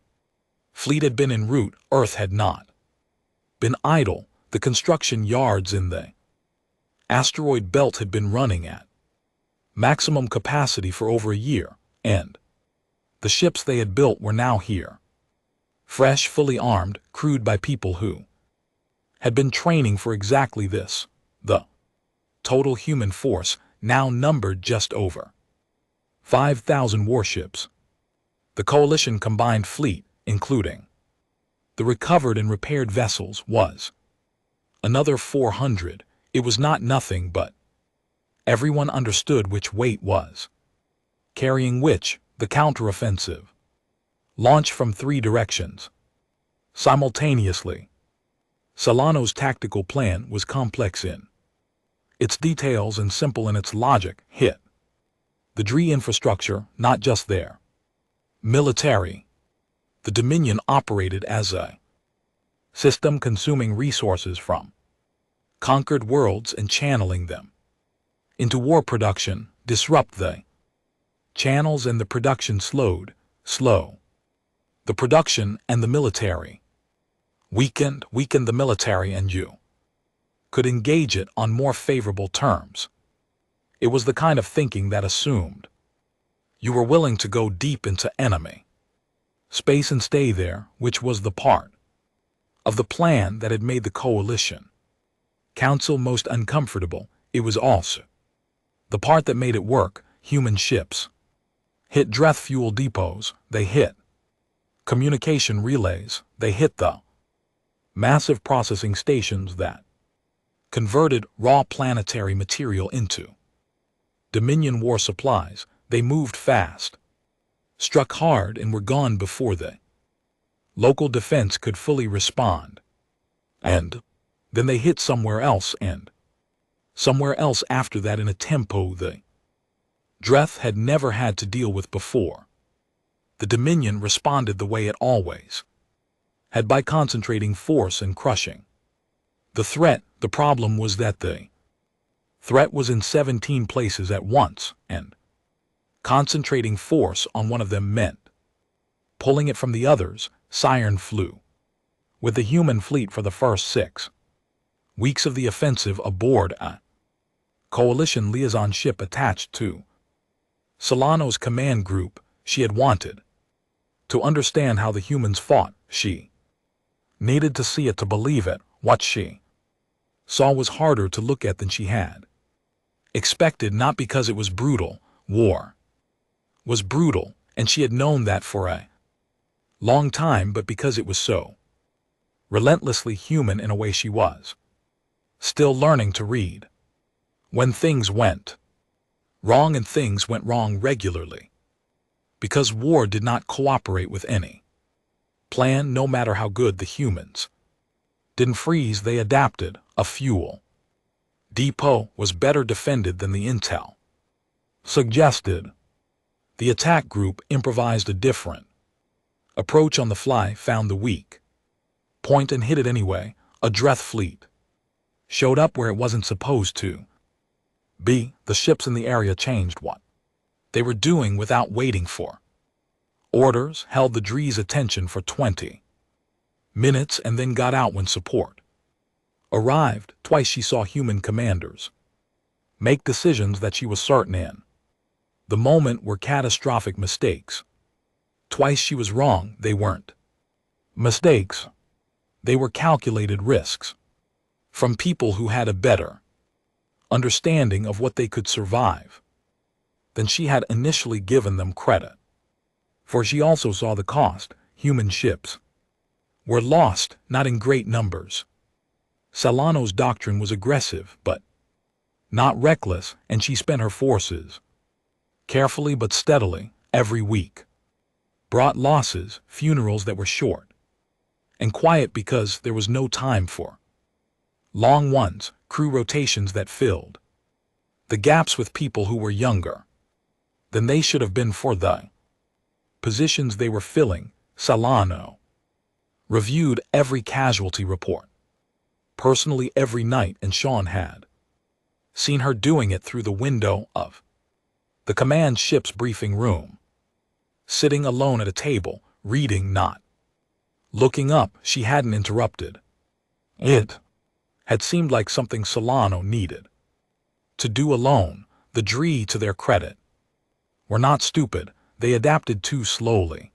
fleet had been en route, Earth had not been idle. The construction yards in the asteroid belt had been running at maximum capacity for over a year, and the ships they had built were now here, fresh, fully armed, crewed by people who had been training for exactly this. The total human force now numbered just over 5,000 warships. The coalition combined fleet, including the recovered and repaired vessels, was another 400. It was not nothing, but everyone understood which weight was carrying which. The counteroffensive launched from 3 directions simultaneously. Solano's tactical plan was complex in its details and simple in its logic. Hit the Dree infrastructure, not just their military. The Dominion operated as a system, consuming resources from conquered worlds and channeling them into war production. Disrupt the channels and the production slow. The production and the military weakened the military, and you could engage it on more favorable terms. It was the kind of thinking that assumed you were willing to go deep into enemy space and stay there, which was the part of the plan that had made the Coalition Council most uncomfortable. It was also the part that made it work. Human ships hit Dreth fuel depots, they hit communication relays, they hit the massive processing stations that converted raw planetary material into Dominion war supplies. They moved fast, struck hard, and were gone before the local defense could fully respond. And then they hit somewhere else, and somewhere else after that, in a tempo the Dreth had never had to deal with before. The Dominion responded the way it always had, by concentrating force and crushing the threat. The problem was that the threat was in 17 places at once, and concentrating force on one of them meant pulling it from the others. Siren flew with the human fleet for the first 6 weeks of the offensive aboard a coalition liaison ship attached to Solano's command group. She had wanted to understand how the humans fought. She needed to see it to believe it. What she saw was harder to look at than she had expected, not because it was brutal. War was brutal, and she had known that for a long time, but because it was so relentlessly human in a way she was still learning to read. When things went wrong, and things went wrong regularly, because war did not cooperate with any plan, no matter how good the humans didn't freeze, they adapted. A fuel depot was better defended than the intel suggested. The attack group improvised a different approach on the fly, found the weak point and hit it anyway. A Dreth fleet showed up where it wasn't supposed to be. The ships in the area changed what They were doing without waiting for orders, held the Dree's attention for 20 minutes and then got out when support arrived. Twice she saw human commanders make decisions that she was certain in the moment were catastrophic mistakes. Twice she was wrong. They weren't mistakes. They were calculated risks from people who had a better understanding of what they could survive than she had initially given them credit for. She also saw the cost. Human ships were lost, not in great numbers. Solano's doctrine was aggressive, but not reckless, and she spent her forces carefully but steadily. Every week brought losses, funerals that were short and quiet because there was no time for long ones, crew rotations that filled the gaps with people who were younger than they should have been for the positions they were filling. Solano reviewed every casualty report personally every night, and Sean had seen her doing it through the window of the command ship's briefing room, sitting alone at a table, reading, not looking up. She hadn't interrupted. It had seemed like something Solano needed to do alone. The Dree, to their credit, were not stupid. They adapted too slowly,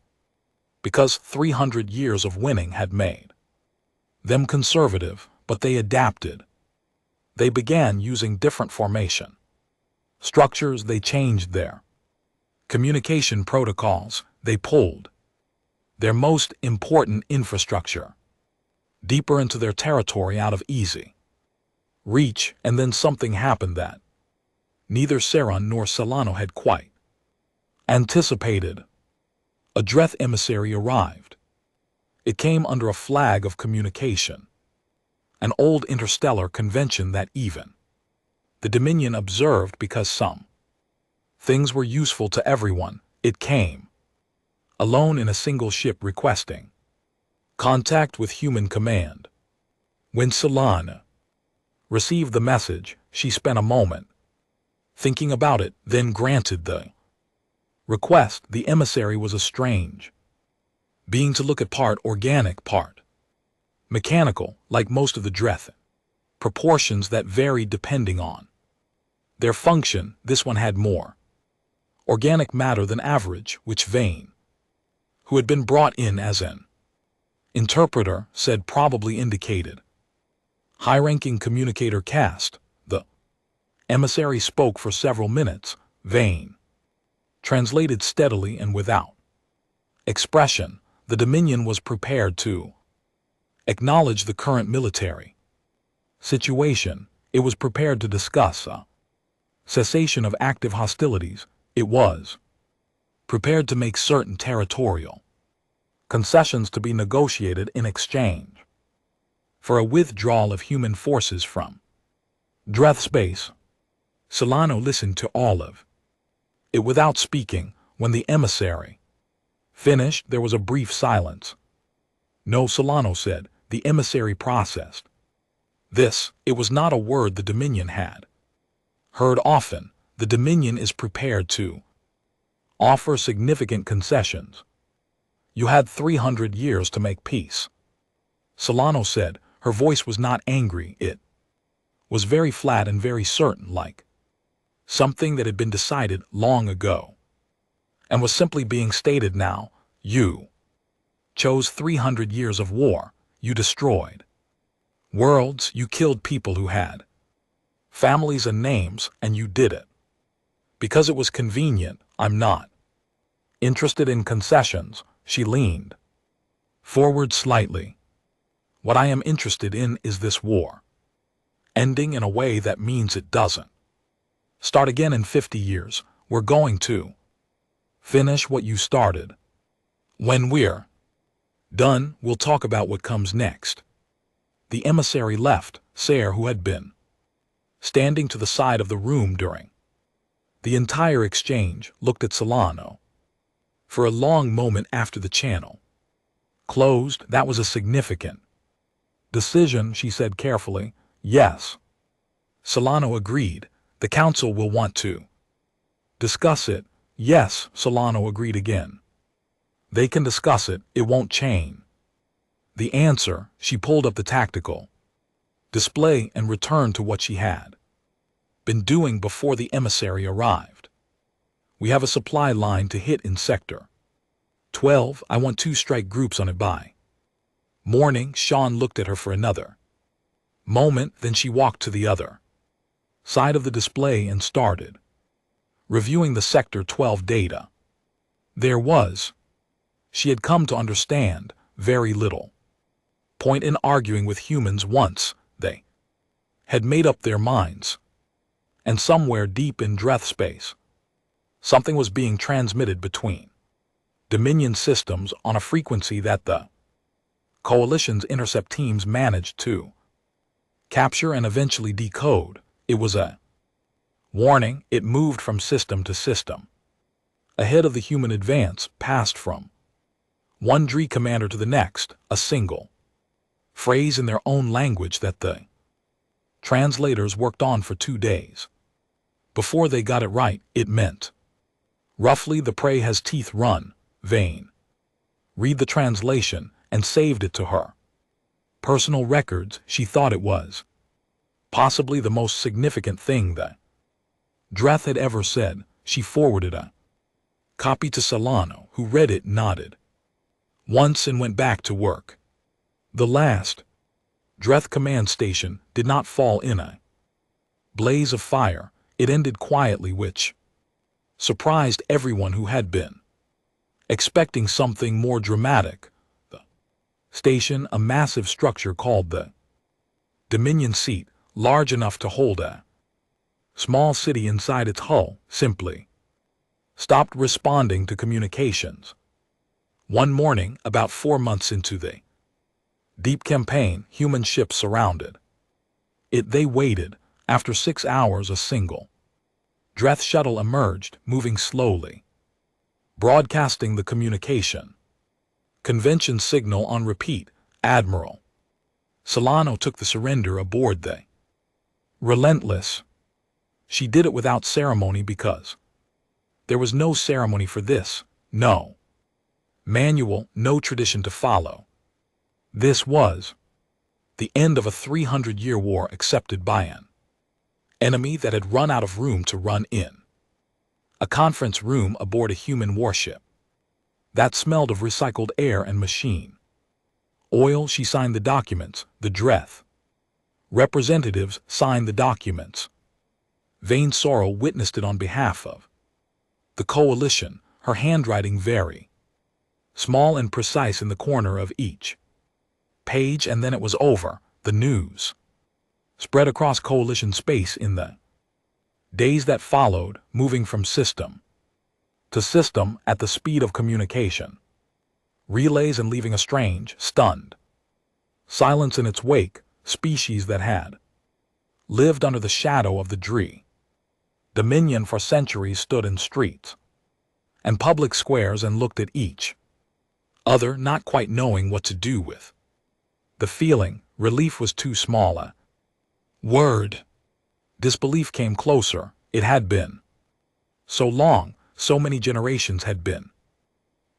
because 300 years of winning had made them conservative, but they adapted. They began using different formation structures. They changed their communication protocols. They pulled their most important infrastructure deeper into their territory, out of easy reach, and then something happened that neither Saron nor Solano had quite anticipated. A Dreth emissary arrived. It came under a flag of communication, an old interstellar convention that even the Dominion observed because some things were useful to everyone. It came alone in a single ship, requesting contact with human command. When Solana received the message, she spent a moment thinking about it, then granted the request. The emissary was a strange being to look at, part organic, part mechanical, like most of the Dreth, proportions that varied depending on their function. This one had more organic matter than average, which Vane, who had been brought in as an interpreter, said probably indicated high-ranking communicator caste. The emissary spoke for several minutes. Vane translated steadily and without expression. The Dominion was prepared to acknowledge the current military situation. It was prepared to discuss a cessation of active hostilities. It was prepared to make certain territorial concessions to be negotiated in exchange for a withdrawal of human forces from Dreth space. Solano listened to all of it without speaking. When the emissary finished, there was a brief silence. No, Solano said. The emissary processed this. It was not a word the Dominion had heard often. The Dominion is prepared to offer significant concessions. You had 300 years to make peace, Solano said. Her voice was not angry. It was very flat and very certain, like something that had been decided long ago and was simply being stated now. You chose 300 years of war. You destroyed worlds. You killed people who had families and names, and you did it because it was convenient. I'm not interested in concessions. She leaned forward slightly. What I am interested in is this war ending in a way that means it doesn't start again in 50 years. We're going to finish what you started. When we're done, we'll talk about what comes next. The emissary left. Sayre, who had been standing to the side of the room during the entire exchange, looked at Solano for a long moment after the channel closed. That was a significant decision, she said carefully. Yes. Solano agreed. The council will want to discuss it. Yes, Solano agreed again. They can discuss it, it won't change. The answer, she pulled up the tactical display and returned to what she had been doing before the emissary arrived. We have a supply line to hit in Sector 12. I want 2 strike groups on it by morning. Sean looked at her for another moment, then she walked to the other side of the display and started reviewing the Sector 12 data. There was, she had come to understand, very little point in arguing with humans once they had made up their minds. And somewhere deep in Dreth space, something was being transmitted between Dominion systems on a frequency that the Coalition's intercept teams managed to capture and eventually decode. It was a warning. It moved from system to system. Ahead of the human advance, passed from one DRE commander to the next, a single phrase in their own language that the translators worked on for 2 days. Before they got it right, it meant, roughly, the prey has teeth, run, vein. Read the translation, and saved it to her personal records. She thought it was possibly the most significant thing that Dreth had ever said. She forwarded a copy to Solano, who read it, nodded once, and went back to work. The last Dreth command station did not fall in a blaze of fire. It ended quietly, which surprised everyone who had been expecting something more dramatic. The station, a massive structure called the Dominion seat, large enough to hold a small city inside its hull, simply stopped responding to communications. One morning, about 4 months into the deep campaign, human ships surrounded it. They waited. After 6 hours, a single Dreth shuttle emerged, moving slowly, broadcasting the communication convention signal on repeat. Admiral Solano took the surrender aboard the Relentless. She did it without ceremony because there was no ceremony for this, no manual, no tradition to follow. This was the end of a 300-year war accepted by an enemy that had run out of room to run in. A conference room aboard a human warship that smelled of recycled air and machine oil. She signed the documents. The Dreth representatives signed the documents. Vain Sorrow witnessed it on behalf of the Coalition, her handwriting very small and precise in the corner of each page, and then it was over. The news spread across Coalition space in the days that followed, moving from system to system at the speed of communication relays and leaving a strange, stunned silence in its wake. Species that had lived under the shadow of the DRE Dominion for centuries stood in streets and public squares and looked at each other, not quite knowing what to do with the feeling. Relief was too small a word. Disbelief came closer. It had been so long, so many generations had been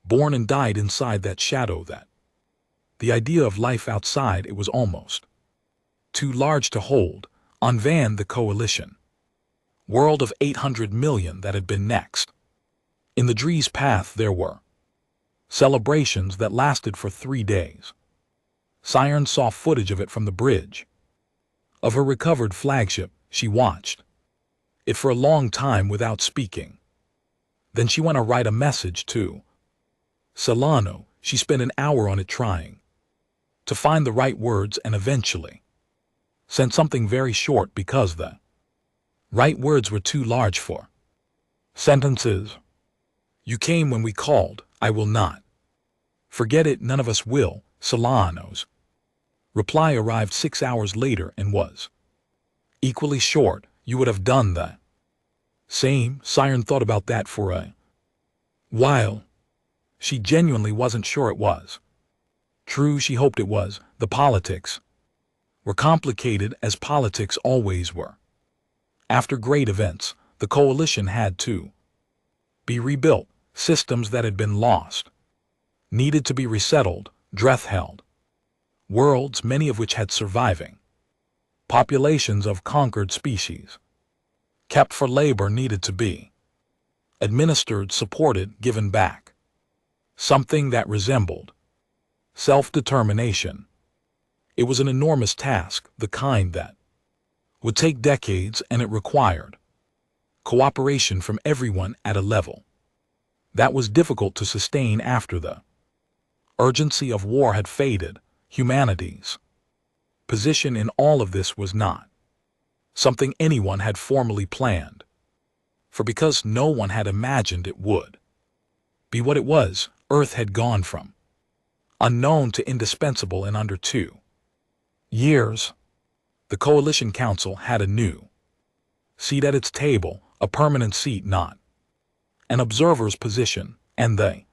born and died inside that shadow, that the idea of life outside it was almost too large to hold. On Van, the Coalition world of 800 million that had been next. In the DRE's path there were celebrations that lasted for 3 days. Siren saw footage of it from the bridge of her recovered flagship. She watched it for a long time without speaking. Then she went to write a message to Solano. She spent an hour on it, trying to find the right words, and eventually sent something very short because the right words were too large for sentences. You came when we called. I will not forget it. None of us will. Solano's reply arrived 6 hours later and was equally short. You would have done the same. Siren thought about that for a while. She genuinely wasn't sure it was true. She hoped it was. The politics were complicated, as politics always were. After great events, the Coalition had to be rebuilt, systems that had been lost needed to be resettled, Dreth held. Worlds, many of which had surviving populations of conquered species, kept for labor, needed to be administered, supported, given back. Something that resembled self-determination. It was an enormous task, the kind that would take decades, and it required cooperation from everyone at a level that was difficult to sustain after the urgency of war had faded. Humanity's position in all of this was not something anyone had formally planned, for because no one had imagined it would be what it was, Earth had gone from unknown to indispensable in under 2 years. The Coalition Council had a new seat at its table, a permanent seat, not an observer's position, and the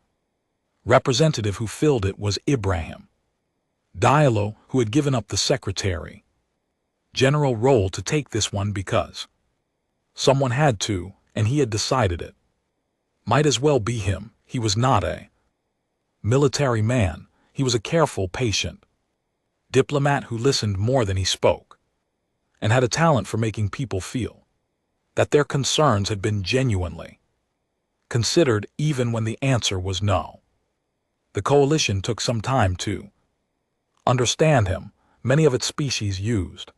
representative who filled it was Ibrahim Diallo, who had given up the secretary general role to take this one because someone had to, and he had decided it might as well be him. He was not a military man. He was a careful, patient diplomat who listened more than he spoke, and had a talent for making people feel that their concerns had been genuinely considered, even when the answer was no. The coalition took some time to understand him. Many of its species used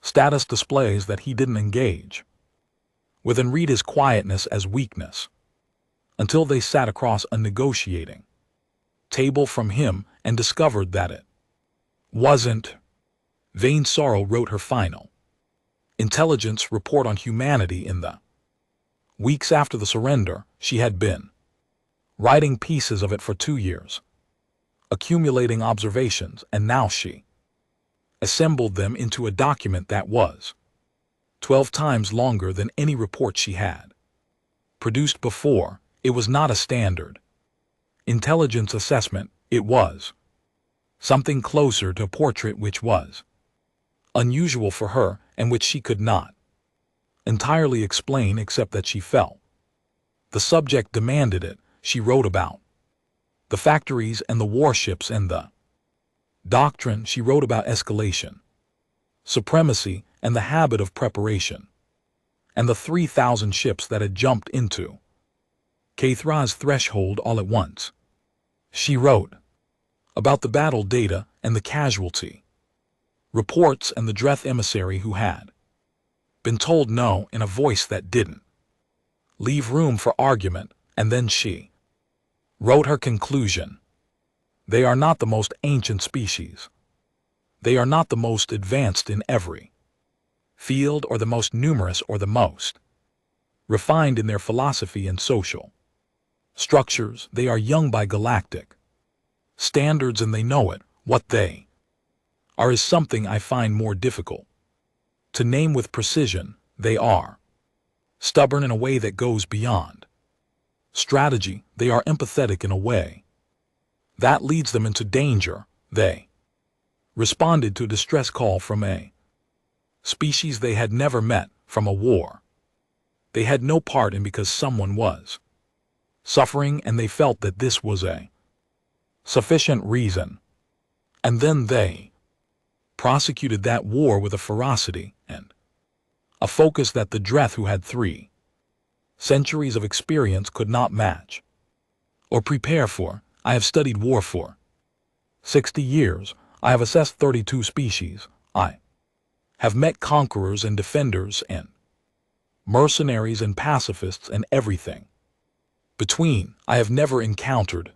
status displays that he didn't engage with and read his quietness as weakness, until they sat across a negotiating table from him and discovered that it wasn't. Vain Sorrow wrote her final intelligence report on humanity in the weeks after the surrender. She had been writing pieces of it for 2 years, accumulating observations, and now she assembled them into a document that was 12 times longer than any report she had produced before. It was not a standard intelligence assessment. It was something closer to a portrait, which was unusual for her and which she could not entirely explain, except that she felt the subject demanded it. She wrote about the factories and the warships and the doctrine. She wrote about escalation, supremacy, and the habit of preparation, and the 3,000 ships that had jumped into Kathra's threshold all at once. She wrote about the battle data and the casualty reports and the Dreth emissary who had been told no in a voice that didn't leave room for argument, and then she wrote her conclusion. They are not the most ancient species. They are not the most advanced in every field, or the most numerous, or the most refined in their philosophy and social structures. They are young by galactic standards, and they know it. What they are is something I find more difficult to name with precision. They are stubborn in a way that goes beyond strategy. They are empathetic in a way that leads them into danger. They responded to a distress call from a species they had never met, from a war they had no part in, because someone was suffering, and they felt that this was a sufficient reason. And then they prosecuted that war with a ferocity and a focus that the Dreth, who had 3 centuries of experience, could not match or prepare for. I have studied war for 60 years. I have assessed 32 species. I have met conquerors and defenders and mercenaries and pacifists and everything between. I have never encountered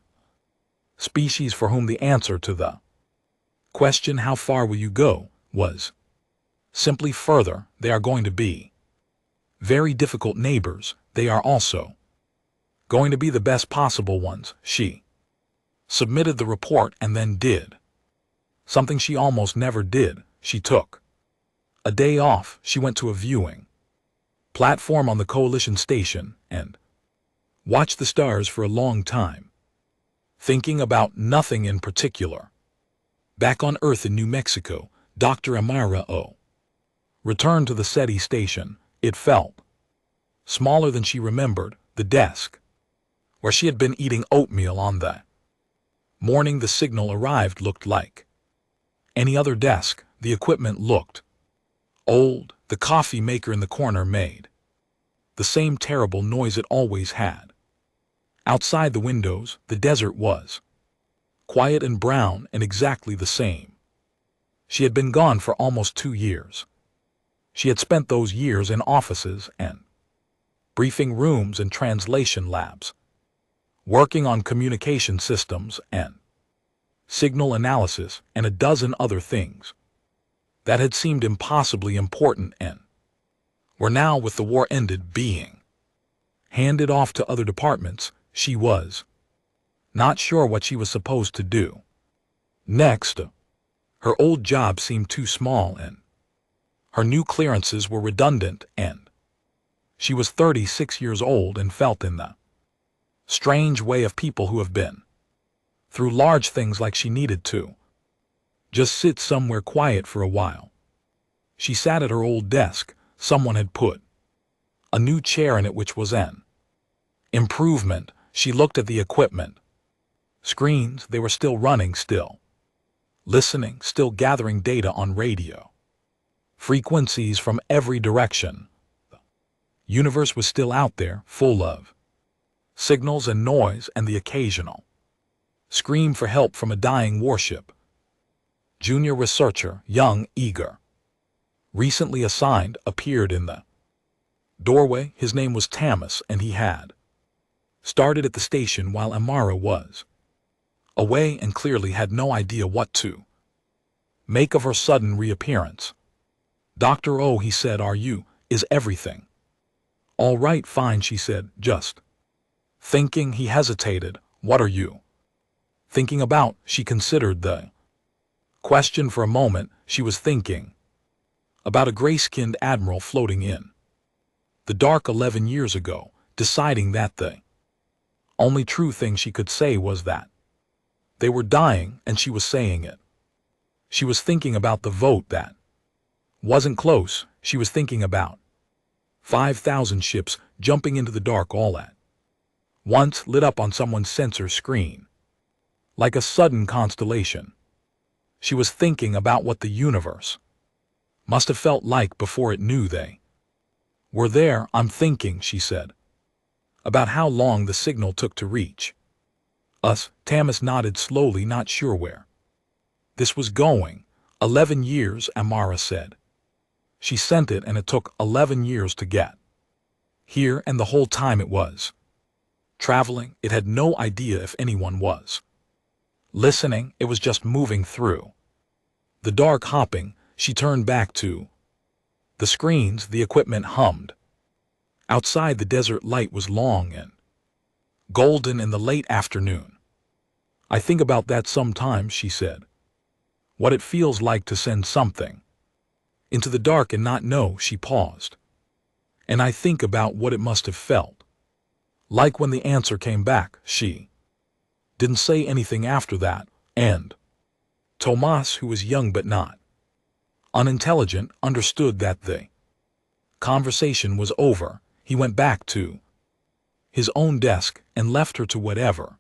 species for whom the answer to the question, "How far will you go?" was simply further. They are going to be very difficult neighbors. They are also going to be the best possible ones. She submitted the report and then did something she almost never did. She took a day off. She went to a viewing platform on the coalition station and watched the stars for a long time, thinking about nothing in particular. Back on Earth in New Mexico, Dr. Amira O returned to the SETI station. It felt smaller than she remembered. The desk where she had been eating oatmeal on the morning the signal arrived looked like any other desk. The equipment looked old. The coffee maker in the corner made the same terrible noise it always had. Outside the windows, the desert was quiet and brown and exactly the same. She had been gone for almost 2 years. She had spent those years in offices and briefing rooms and translation labs, working on communication systems and signal analysis and a dozen other things that had seemed impossibly important and were now, with the war ended, being handed off to other departments. She was not sure what she was supposed to do next. Her old job seemed too small and her new clearances were redundant, and she was 36 years old and felt in the strange way of people who have been through large things like she needed to just sit somewhere quiet for a while. She sat at her old desk. Someone had put a new chair in it, which was an improvement. She looked at the equipment. Screens, they were still running, still listening, still gathering data on radio frequencies from every direction. The universe was still out there, full of signals and noise and the occasional scream for help from a dying warship. Junior researcher, young, eager, recently assigned, appeared in the doorway. His name was Thomas, and he had started at the station while Amara was away and clearly had no idea what to make of her sudden reappearance. "Dr. O," he said, "is everything all right?" "Fine," she said, "just thinking." He hesitated. "What are you thinking about?" She considered the question for a moment. She was thinking about a gray-skinned admiral floating in the dark 11 years ago, deciding that the only true thing she could say was that they were dying, and she was saying it. She was thinking about the vote that wasn't close. She was thinking about 5,000 ships jumping into the dark all at once, lit up on someone's sensor screen like a sudden constellation. She was thinking about what the universe must have felt like before it knew they were there. "I'm thinking," she said, "about how long the signal took to reach us." Thomas nodded slowly, not sure where this was going. 11 years, Amara said. She sent it, and it took 11 years to get here, and the whole time it was traveling, it had no idea if anyone was listening. It was just moving through the dark, hopping. She turned back to the screens. The equipment hummed. Outside, the desert light was long and golden in the late afternoon. "I think about that sometimes," she said. "What it feels like to send something into the dark and not know." She paused. "And I think about what it must have felt like when the answer came back." She didn't say anything after that, and Tomas, who was young but not unintelligent, understood that the conversation was over. He went back to his own desk and left her to whatever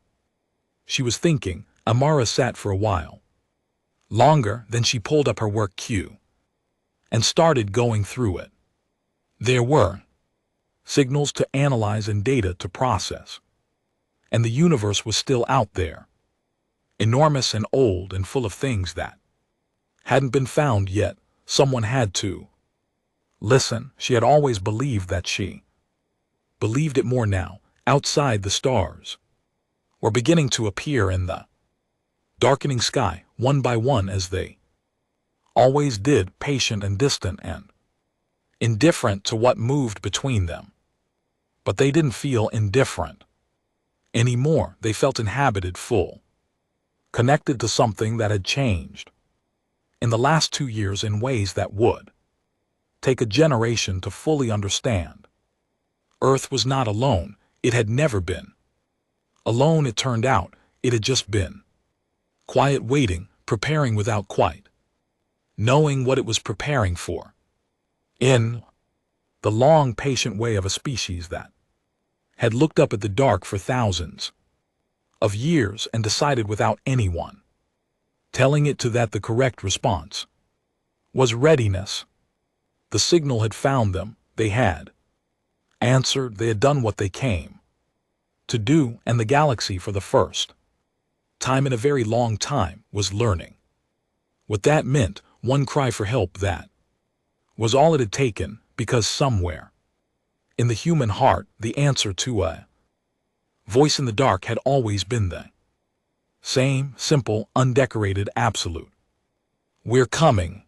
she was thinking. Amara sat for a while longer. Then she pulled up her work queue and started going through it. There were signals to analyze and data to process, and the universe was still out there, enormous and old and full of things that hadn't been found yet. Someone had to listen. She had always believed that. She believed it more now. Outside, the stars were beginning to appear in the darkening sky, one by one, as they always did, patient and distant and indifferent to what moved between them. But they didn't feel indifferent anymore. They felt inhabited, full, connected to something that had changed in the last 2 years in ways that would take a generation to fully understand. Earth was not alone. It had never been alone. It turned out it had just been quiet, waiting, preparing without quite knowing what it was preparing for, in the long, patient way of a species that had looked up at the dark for thousands of years and decided without anyone telling it to that the correct response was readiness. The signal had found them, they had answered, they had done what they came to do, and the galaxy for the first time in a very long time was learning what that meant. One cry for help, that was all it had taken, because somewhere in the human heart the answer to a voice in the dark had always been the same, simple, undecorated, absolute. We're coming.